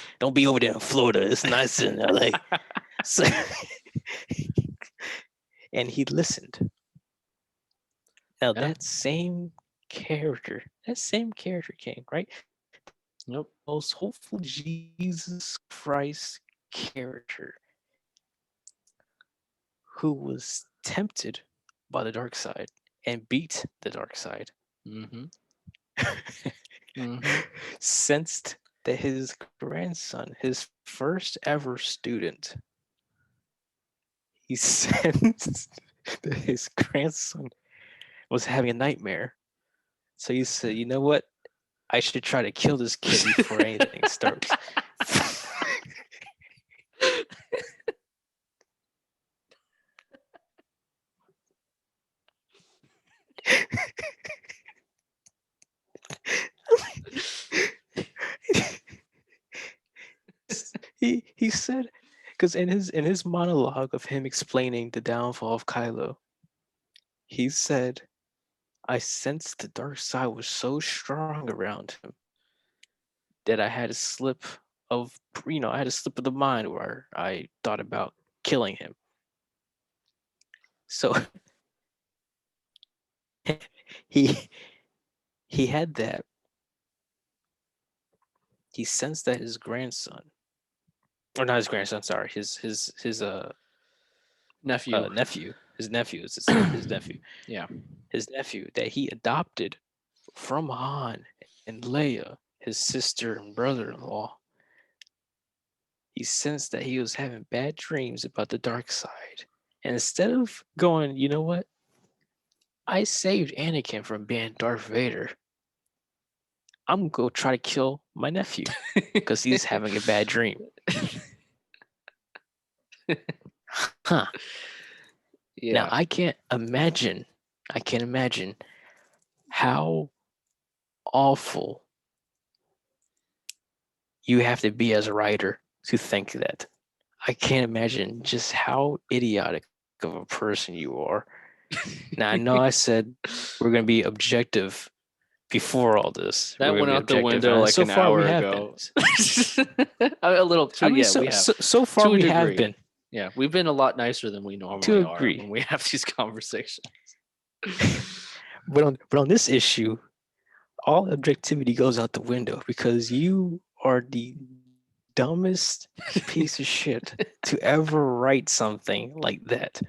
over there in Florida. It's nicer in LA. So, and he listened. Now Yeah. that same character came, right? Yep. Most hopeful Jesus Christ character who was tempted by the dark side and beat the dark side. Mm-hmm. Mm-hmm. Sensed that his grandson, his first ever student, he sensed that his grandson was having a nightmare. So he said, you know what? I should try to kill this kid before anything starts. He said, because in his monologue of him explaining the downfall of Kylo, he said, I sensed the dark side was so strong around him that I had a slip of I had a slip of the mind where I thought about killing him. So he he had that. He sensed that his grandson, or not his grandson, sorry, his Nephew. nephew, his nephew, Yeah. his nephew that he adopted from Han and Leia, his sister and brother-in-law. He sensed that he was having bad dreams about the dark side. And instead of going, you know what? I saved Anakin from being Darth Vader. I'm going to go try to kill my nephew because he's having a bad dream. Huh. Yeah. Now, I can't imagine how awful you have to be as a writer to think that. I can't imagine just how idiotic of a person you are. Now, I know I said we're going to be objective before all this. That We're going went to be out the objective. window And like so an far, we hour have been. ago. A little too. I mean, Yeah, we have. so far, To a we have degree. been. Yeah, we've been a lot nicer than we To normally are agree. when we have these conversations. But on this issue, all objectivity goes out the window because you are the dumbest piece of shit to ever write something like that.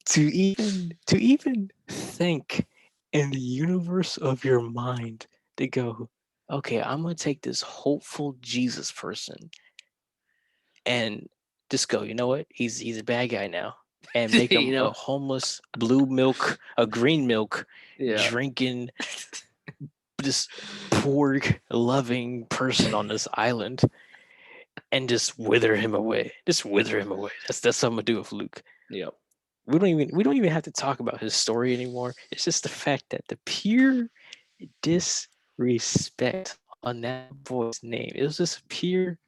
To even think in the universe of your mind to go, okay, I'm gonna take this hopeful Jesus person and just go, you know what? He's a bad guy now. And make him You a know? homeless green milk Yeah. drinking this poor loving person on this island and just wither him away. Just wither him away. That's what I'm gonna do with Luke. Yep. We don't even have to talk about his story anymore. It's just the fact that the pure disrespect on that boy's name. It was just pure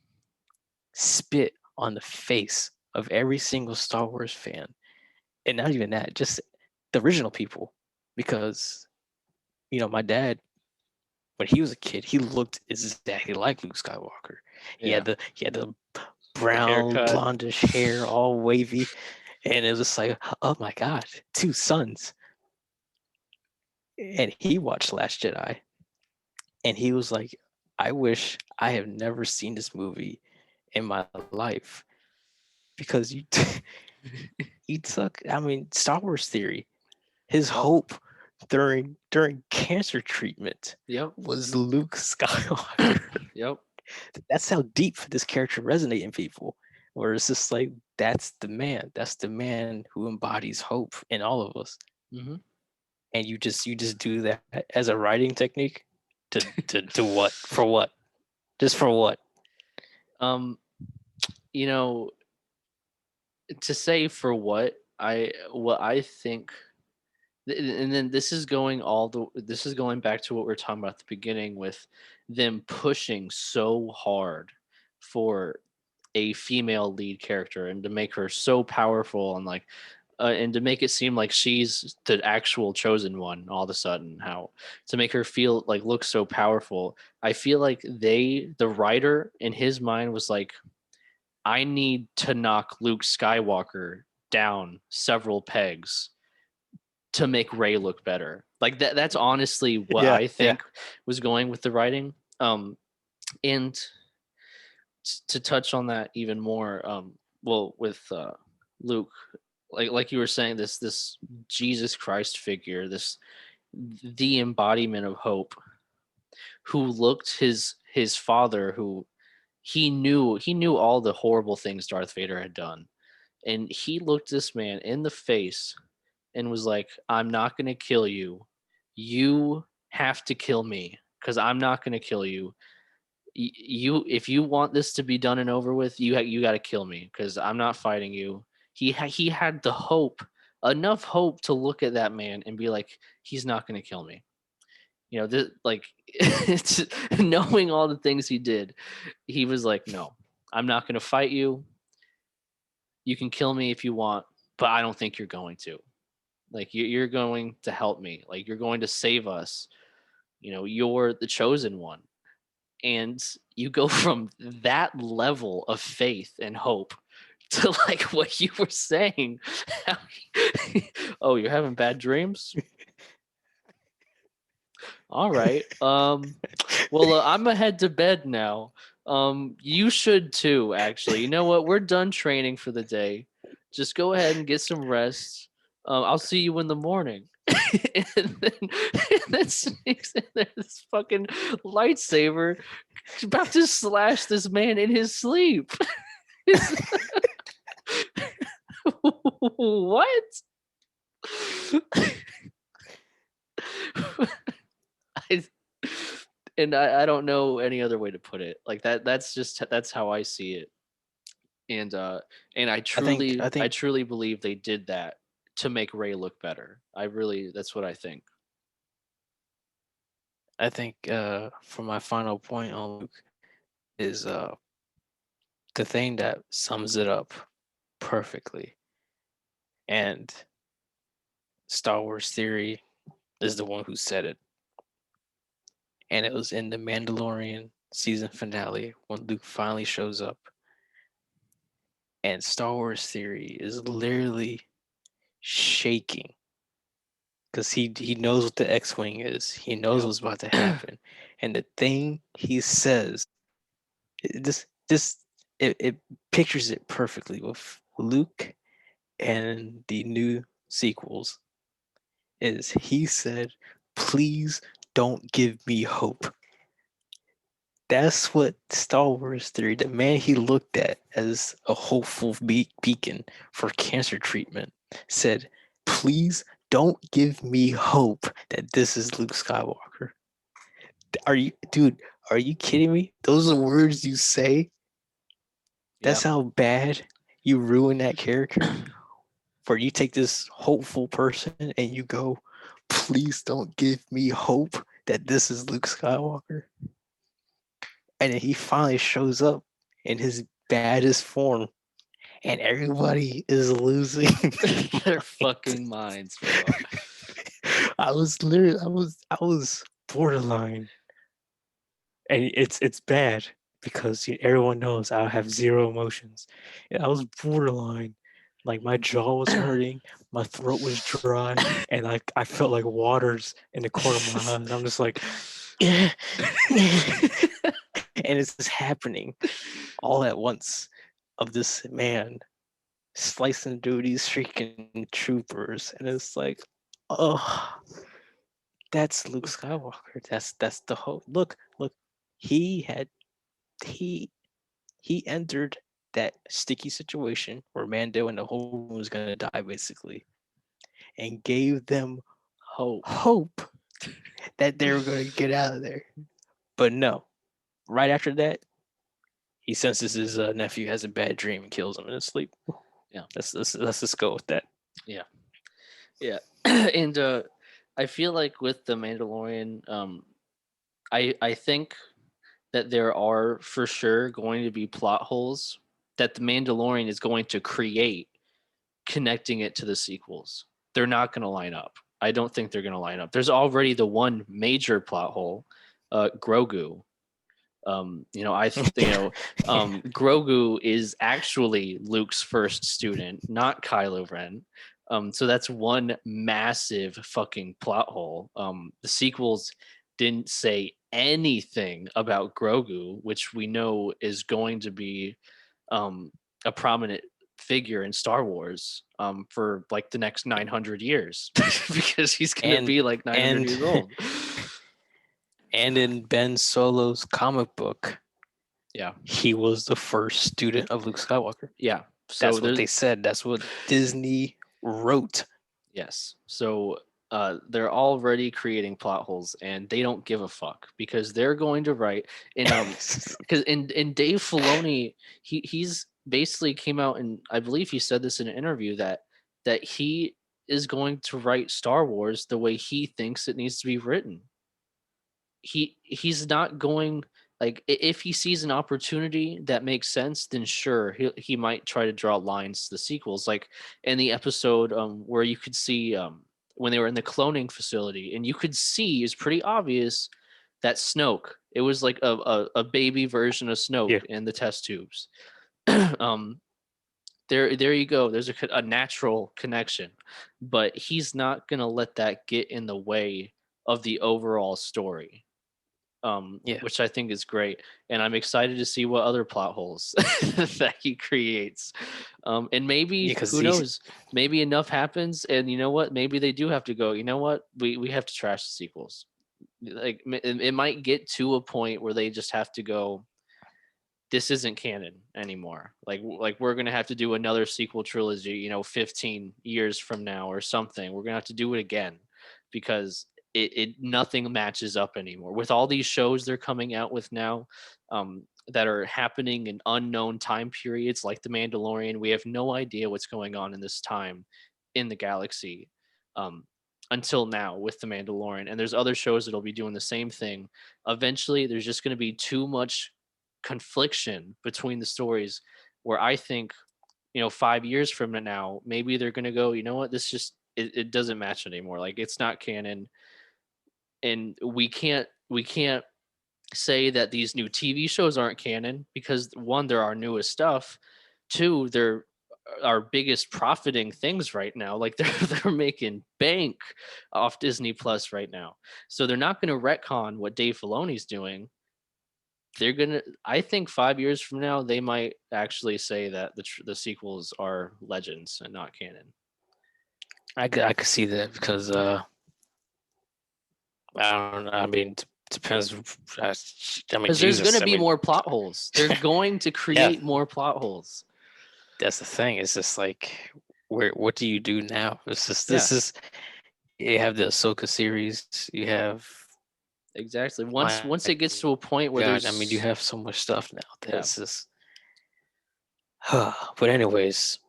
spit on the face of every single Star Wars fan. And not even that, just the original people. Because, my dad, when he was a kid, he looked exactly like Luke Skywalker. He Yeah. had the The brown, haircut. blondish hair, all wavy, and it was like, oh my god, two sons. And he watched Last Jedi, and he was like, I wish I have never seen this movie in my life because you he took, I mean, Star Wars theory. His Yep. hope during cancer treatment Yep. was Luke Skywalker. Yep. That's how deep this character resonates in people. Where it's just like that's the man. That's the man who embodies hope in all of us. Hmm. And you just do that as a writing technique to what? For what? Just for what? Um, you know, to say for what I think, and then this is going back to what we are talking about at the beginning with them pushing so hard for a female lead character and to make her so powerful and like and to make it seem like she's the actual chosen one all of a sudden, how to make her feel like look so powerful. I feel like the writer in his mind was like, I need to knock Luke Skywalker down several pegs to make Ray look better. Like that's honestly what Yeah, I yeah. think was going with the writing. And to touch on that even more, well, with Luke, like you were saying, this Jesus Christ figure, this the embodiment of hope, who looked his father, who he knew all the horrible things Darth Vader had done, and he looked this man in the face and was like, I'm not going to kill you. You have to kill me because I'm not going to kill you. You, if you want this to be done and over with, you got to kill me because I'm not fighting you. He had the hope, enough hope to look at that man and be like, he's not going to kill me. You know, like it's knowing all the things he did, he was like, no, I'm not going to fight you. You can kill me if you want, but I don't think you're going to. Like you're going to help me. Like you're going to save us. You know, you're the chosen one. And you go from that level of faith and hope to like what you were saying. Oh, you're having bad dreams? All right. Well, I'm gonna head to bed now. You should too, actually. You know what? We're done training for the day. Just go ahead and get some rest. I'll see you in the morning. and then sneaks in there this fucking lightsaber about to slash this man in his sleep. What? I, and I don't know any other way to put it. Like that's how I see it. And I I think truly I I think truly believe they did that to make Ray look better. That's what I think. I think for my final point on Luke is the thing that sums it up perfectly. And Star Wars Theory is the one who said it. And it was in the Mandalorian season finale when Luke finally shows up. And Star Wars Theory is literally shaking because he knows what the X-wing is. He knows Yep. what's about to happen, and the thing he says, it pictures it perfectly with Luke and the new sequels. Is he said, "Please don't give me hope." That's what Star Wars Theory, the man he looked at as a hopeful beacon for cancer treatment, said, please don't give me hope that this is Luke Skywalker. Dude, are you kidding me? Those are words you say? That's Yep. how bad you ruin that character? For you take this hopeful person and you go, please don't give me hope that this is Luke Skywalker. And then he finally shows up in his baddest form, and everybody is losing Their minds. fucking minds, bro. I was borderline, and it's bad. because everyone knows I have zero emotions. And I was borderline, like my jaw was hurting, my throat was dry, and I felt like waters in the corner of my eyes. I'm just like, and it's just happening all at once of this man slicing through these freaking troopers, and it's like, oh, that's Luke Skywalker. That's the whole look. He had he he entered that sticky situation where Mando and the whole room was gonna die basically, and gave them hope that they were gonna get out of there. But no, right after that, he senses his nephew has a bad dream and kills him in his sleep. Yeah. Let's just go with that. Yeah. Yeah. And I feel like with the Mandalorian, I think that there are for sure going to be plot holes that the Mandalorian is going to create connecting it to the sequels. They're not going to line up. I don't think they're going to line up. There's already the one major plot hole, Grogu. Grogu is actually Luke's first student, not Kylo Ren. So that's one massive fucking plot hole. The sequels didn't say anything about Grogu, which we know is going to be a prominent figure in Star Wars for like the next 900 years because he's going to and be like 900 and years old. and in Ben Solo's comic book, Yeah. he was the first student of Luke Skywalker. Yeah. So That's what they said. That's what Disney wrote. Yes. So they're already creating plot holes and they don't give a fuck because they're going to write in because in Dave Filoni, he's basically came out and I believe he said this in an interview that he is going to write Star Wars the way he thinks it needs to be written. He's not going like if he sees an opportunity that makes sense, then sure he might try to draw lines to the sequels, like in the episode where you could see when they were in the cloning facility and you could see it's pretty obvious that Snoke, it was like a baby version of Snoke Yeah. in the test tubes. um there you go, there's a natural connection, but he's not gonna let that get in the way of the overall story, Yeah. which I think is great. And I'm excited to see what other plot holes that he creates. And maybe, Because who he's knows, maybe enough happens. And you know what? Maybe they do have to go, you know what? We have to trash the sequels. Like it might get to a point where they just have to go, this isn't canon anymore. Like we're gonna have to do another sequel trilogy, 15 years from now or something. We're gonna have to do it again because it nothing matches up anymore with all these shows they're coming out with now, that are happening in unknown time periods, like the Mandalorian. We have no idea what's going on in this time in the galaxy, um, until now with the Mandalorian. And there's other shows that'll be doing the same thing. Eventually, there's just going to be too much confliction between the stories where I think, 5 years from now, maybe they're going to go, you know what, this just it doesn't match anymore. Like it's not canon, and we can't say that these new TV shows aren't canon because one, they're our newest stuff. Two, they're our biggest profiting things right now. Like they're making bank off Disney Plus right now. So they're not going to retcon what Dave Filoni's doing. They're gonna. I think 5 years from now, they might actually say that the sequels are legends and not canon. I could see that because I don't know. I mean, depends. I mean, Because there's Jesus. gonna I be mean, more plot holes. They're going to yeah, create more plot holes. that's the thing. It's just like, what do you do now? It's just Yeah, this is you have the Ahsoka series. You have, exactly. Once my once it gets to a point where God. I mean, you there's, have so much stuff now yeah, that's just. But anyways,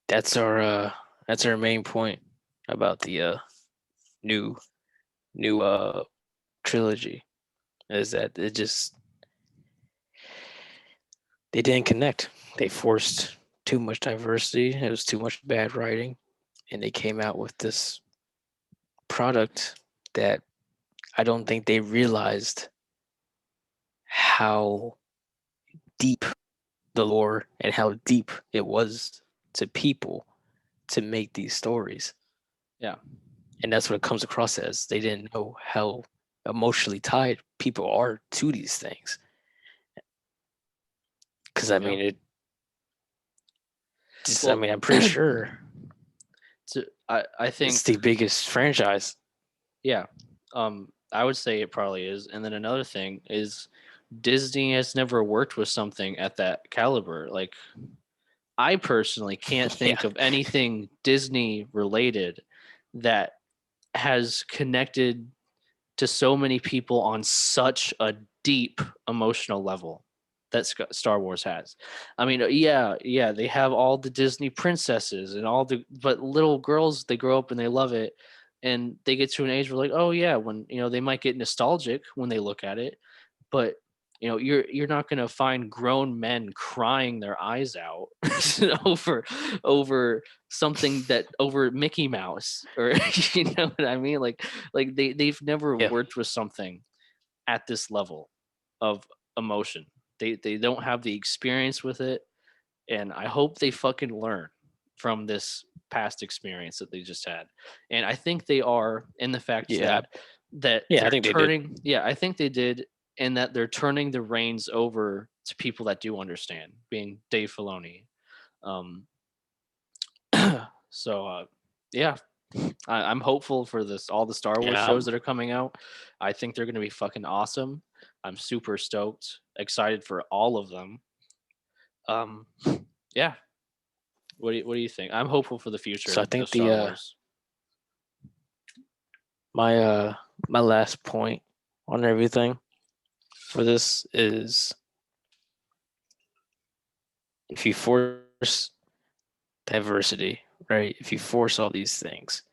that's our uh that's our main point about the new new trilogy, is that they didn't connect. They forced too much diversity. It was too much bad writing, and they came out with this product that I don't think they realized how deep the lore and how deep it was to people to make these stories. Yeah. And that's what it comes across as. They didn't know how emotionally tied people are to these things. Because I Yeah. mean, I Well, mean, I'm pretty sure I it's think, the biggest franchise. yeah. I would say it probably is. And then another thing is Disney has never worked with something at that caliber. Like, I personally can't Yeah, think of anything Disney related that has connected to so many people on such a deep emotional level that Star Wars has. I mean, yeah, they have all the Disney princesses and all the, but little girls, they grow up and they love it, and they get to an age where like, oh yeah, when they might get nostalgic when they look at it, but you're not going to find grown men crying their eyes out over something that over Mickey Mouse, or you know what I mean, like they've never yeah, worked with something at this level of emotion. They don't have the experience with it, and I hope they fucking learn from this past experience that they just had. And I think they are, in the fact yeah, that yeah. I they're think they did. turning, yeah, I think they did, and that they're turning the reins over to people that do understand, being Dave Filoni. Um so yeah, I'm hopeful for this, all the Star Wars Yeah, shows that are coming out. I think they're going to be fucking awesome. I'm super stoked, excited for all of them. Um, yeah. What do you think? I'm hopeful for the so I future of think Star the Wars. my my last point on everything for this is if you force diversity, right? If you force all these things,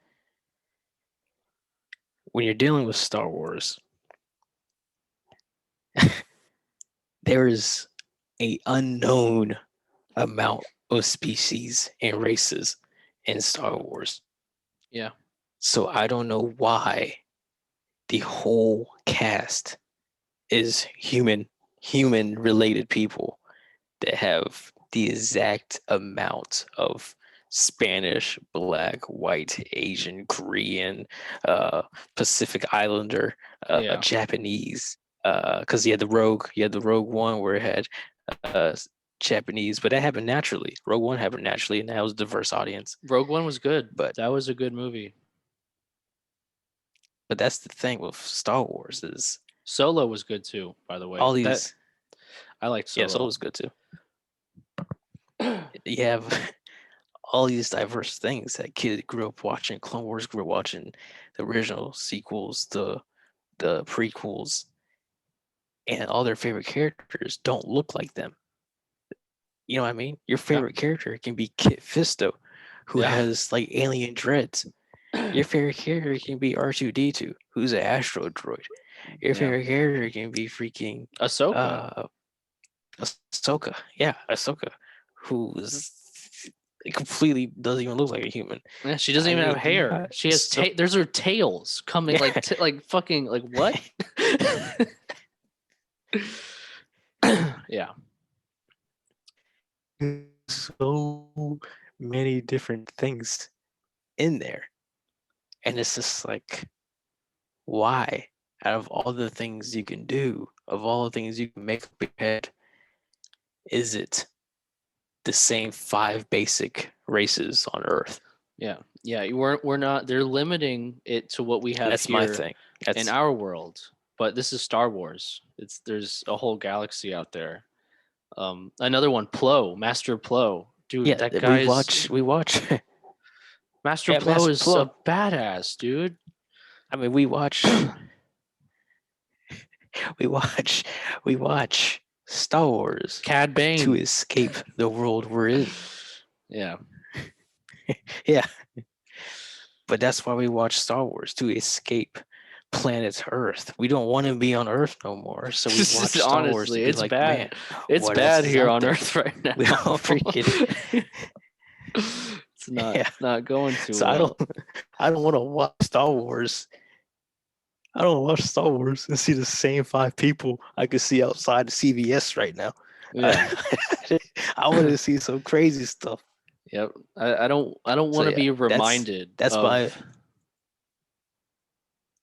when you're dealing with Star Wars, there is a unknown amount of species and races in Star Wars. Yeah. So I don't know why the whole cast is human related people that have the exact amount of Spanish, Black, White, Asian, Korean, uh, Pacific Islander, Yeah. Japanese. Because you had the Rogue One where it had uh, Japanese, but that happened naturally. Rogue One happened naturally, and that was a diverse audience. Rogue One was good. But That was a good movie. that's the thing with Star Wars is Solo was good too, by the way. all That these. I liked Yeah, Solo Solo. was good too. You have all these diverse things that kids grew up watching. Clone Wars grew up watching the original sequels, the prequels, and all their favorite characters don't look like them. You know what I mean? Your Yeah. favorite character can be Kit Fisto, who Yeah. has like alien dreads. Your favorite character can be R2D2, who's an astro droid. Your Yeah. favorite character can be freaking Ahsoka. uh Ahsoka. Yeah, Ahsoka, who's completely doesn't even look like a human. Yeah, she doesn't I even have mean, hair. She has so there's her tails coming yeah, like fucking like what? Yeah. so many different things in there, and it's just like, why? Out of all the things you can do, of all the things you can make up your head, is it the same five basic races on Earth? Yeah. Yeah. We're not, they're limiting it to what we And have that's my here thing. in That's our world. But this is Star Wars. There's a whole galaxy out there. Another one, Plo, Master Plo. Dude, yeah. that We guy's watch. We watch. Master Yeah, Plo Master is a Plo. badass, dude. I mean, we watch. We watch. We watch Star Wars Cad to Bane. escape the world we're in. Yeah. Yeah, but that's why we watch Star Wars to escape planet Earth. We don't want to be on Earth no more, so we watch Star Wars to Honestly, be it's like, man, bad. It's what else bad is here out on there? Earth right now. We all freaking It's not yeah. not going too So well. I don't want to watch Star Wars I don't watch Star Wars and see the same 5 people I could see outside the CVS right now. Yeah. I want to see some crazy stuff. Yep. I don't So want to yeah, be that's reminded that's my of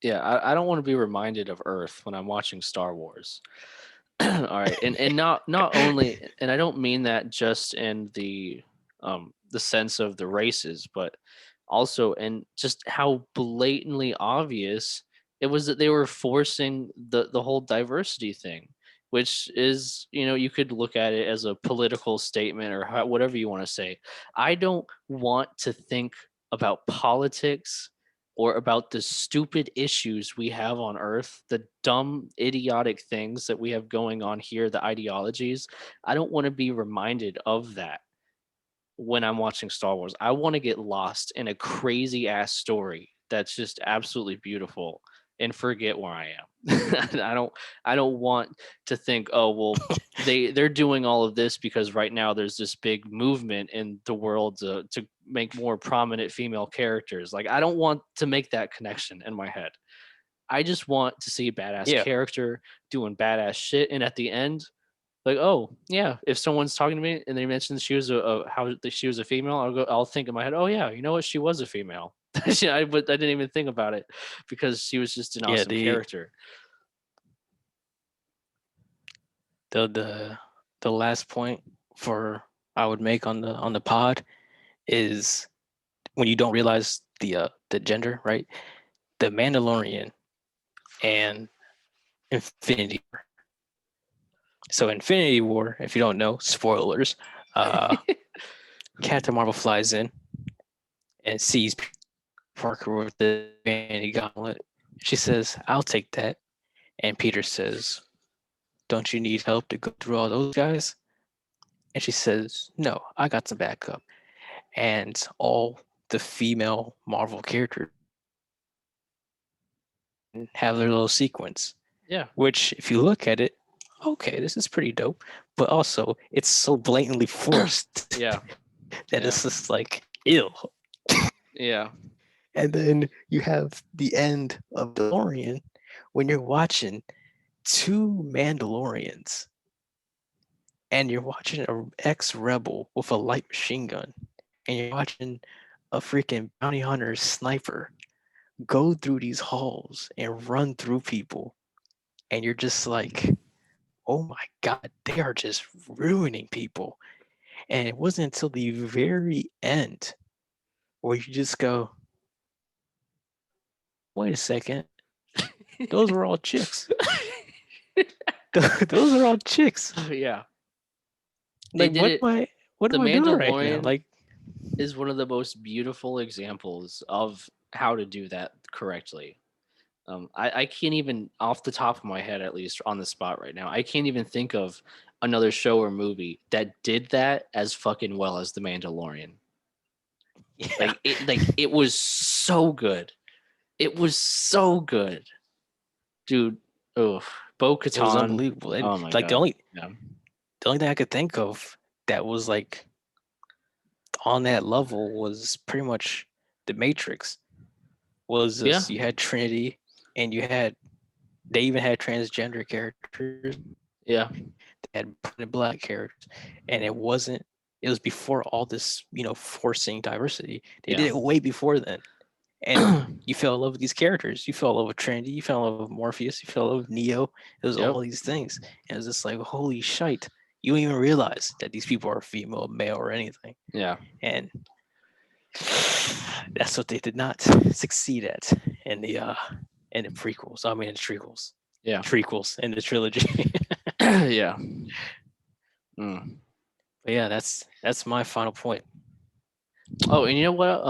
yeah, I don't want to be reminded of Earth when I'm watching Star Wars. All right. And not only, and I don't mean that just in the sense of the races, but also in just how blatantly obvious it was that they were forcing the whole diversity thing, which is, you could look at it as a political statement or whatever you want to say. I don't want to think about politics or about the stupid issues we have on earth, the dumb idiotic things that we have going on here, the ideologies. I don't want to be reminded of that when I'm watching Star Wars. I want to get lost in a crazy ass story that's just absolutely beautiful and forget where I am. I don't want to think, oh well, they're doing all of this because right now there's this big movement in the world to make more prominent female characters. Like I don't want to make that connection in my head. I just want to see a badass yeah character doing badass shit, and at the end, like, oh yeah, if someone's talking to me and they mention she was she was a female, I'll think in my head, oh yeah, you know what, she was a female. But I didn't even think about it because she was just an yeah awesome the character. the the the last point for I would make on the pod is when you don't realize the gender, right? The Mandalorian and Infinity War. So Infinity War, if you don't know, spoilers, uh Captain Marvel flies in and sees Parker with the Infinity Gauntlet. She says, I'll take that. And Peter says, don't you need help to go through all those guys? And she says, no, I got some backup. And all the female Marvel characters have their little sequence, Yeah, which, if you look at it, okay, this is pretty dope. But also, it's so blatantly forced yeah, that yeah, it's just like, ew. yeah, And then you have the end of DeLorean when you're watching two Mandalorians and you're watching an ex-rebel with a light machine gun and you're watching a freaking bounty hunter sniper go through these halls and run through people, and you're just like, oh my god, they are just ruining people. And it wasn't until the very end where you just go, wait a second, those were all chicks. Those are all chicks. yeah. They Like did it. what The am I doing right now? Mandalorian Like is one of the most beautiful examples of how to do that correctly. I can't even, off the top of my head, at least on the spot right now, I can't even think of another show or movie that did that as fucking well as The Mandalorian. yeah, Like it was so good. It was so good, dude. Oh, Bo it was Katan. unbelievable. And Oh my like god. Yeah. the only thing I could think of that was like on that level was pretty much the Matrix. Was Yeah. this you had Trinity and you had they even had transgender characters, Yeah. they had black characters, and it was before all this, forcing diversity. They did Yeah. it way before then. And you fell in love with these characters. You fell in love with Trinity, you fell in love with Morpheus, you fell in love with Neo. It was Yep. all these things. And it was just like, holy shite. You don't even realize that these people are female, male, or anything. Yeah. And that's what they did not succeed at in the prequels. I mean, in the trequels, Yeah. trequels in the trilogy. Yeah. Mm. But yeah, that's my final point. Oh, and you know what?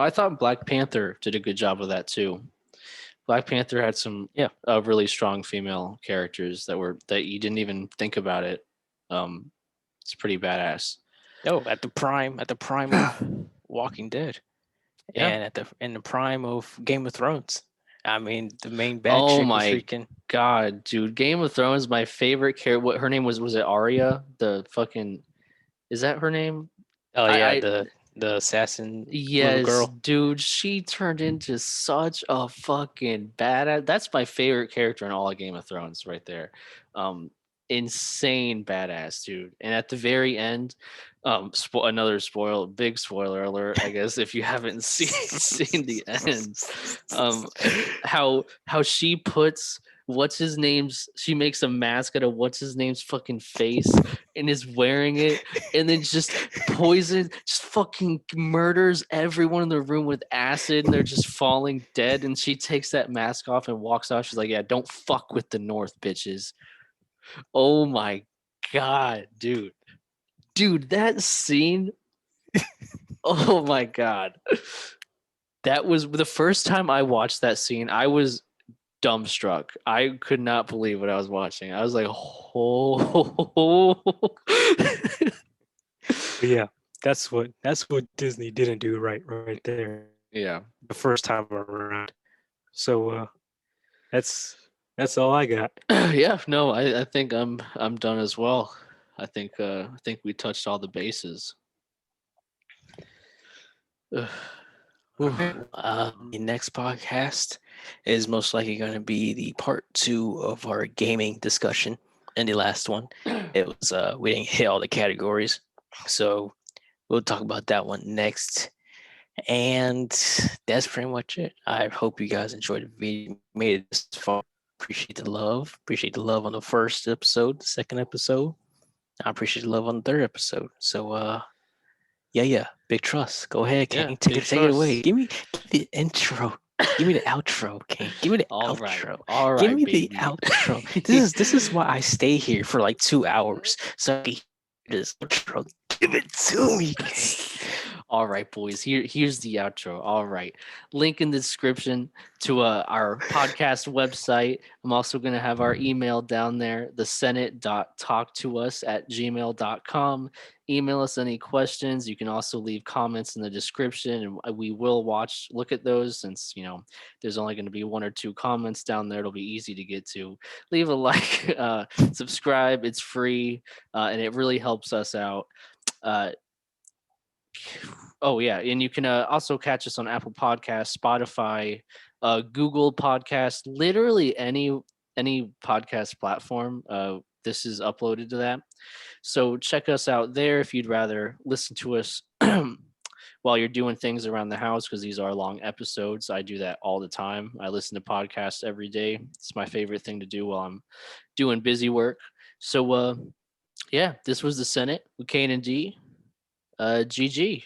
I thought Black Panther did a good job of that too. Black Panther had some Yeah. really strong female characters that you didn't even think about it. It's pretty badass. Oh, at the prime of Walking Dead, Yeah. and in the prime of Game of Thrones. I mean, the main bad Oh chick was my freaking. god, dude! Game of Thrones, my favorite character. What her name was? Was it Arya? The fucking, is that her name? Oh yeah, I the the assassin little Yes, girl. dude, she turned into such a fucking badass. That's my favorite character in all of Game of Thrones, right there. Um, insane badass, dude. And at the very end, another big spoiler alert, I guess, if you haven't seen the end. Um, how she puts what's his name's she makes a mask out of what's his name's fucking face and is wearing it and then just just fucking murders everyone in the room with acid and they're just falling dead and she takes that mask off and walks off. She's like, yeah, don't fuck with the North, bitches. Oh my god, dude, that scene. Oh my god, that was the first time I watched that scene. I was dumbstruck. I could not believe what I was watching. I was like, oh. But yeah, that's what Disney didn't do right there Yeah. the first time around. So that's all I got. Yeah, no, I think I'm done as well. I think we touched all the bases. Ugh. Whew. Alright, the next podcast is most likely going to be the part 2 of our gaming discussion. And the last one, it was we didn't hit all the categories, so we'll talk about that one next. And that's pretty much it. I hope you guys enjoyed the video, made it this far. Appreciate the love. Appreciate the love on the first episode, the second episode. I appreciate the love on the third episode. So yeah. Big trust. Go ahead, Yeah, King. Take big it away. trust. Give me the intro. Give me the outro, King. Give me the All outro. Give right, me the baby. outro. This is why I stay here for like 2 hours. So I can hear this outro. Give it to me, King. All right, boys. Here's the outro. All right. Link in the description to our podcast website. I'm also going to have our email down there, thesenate.talktous@gmail.com. Email us any questions. You can also leave comments in the description and we will look at those since, there's only going to be one or two comments down there. It'll be easy to get to. Leave a like, subscribe. It's free and it really helps us out. Oh yeah, and you can also catch us on Apple Podcasts, Spotify, Google Podcast, literally any podcast platform. This is uploaded to that. So check us out there if you'd rather listen to us while you're doing things around the house because these are long episodes. I do that all the time. I listen to podcasts every day. It's my favorite thing to do while I'm doing busy work. So yeah, this was the Senate with Kane and D. GG.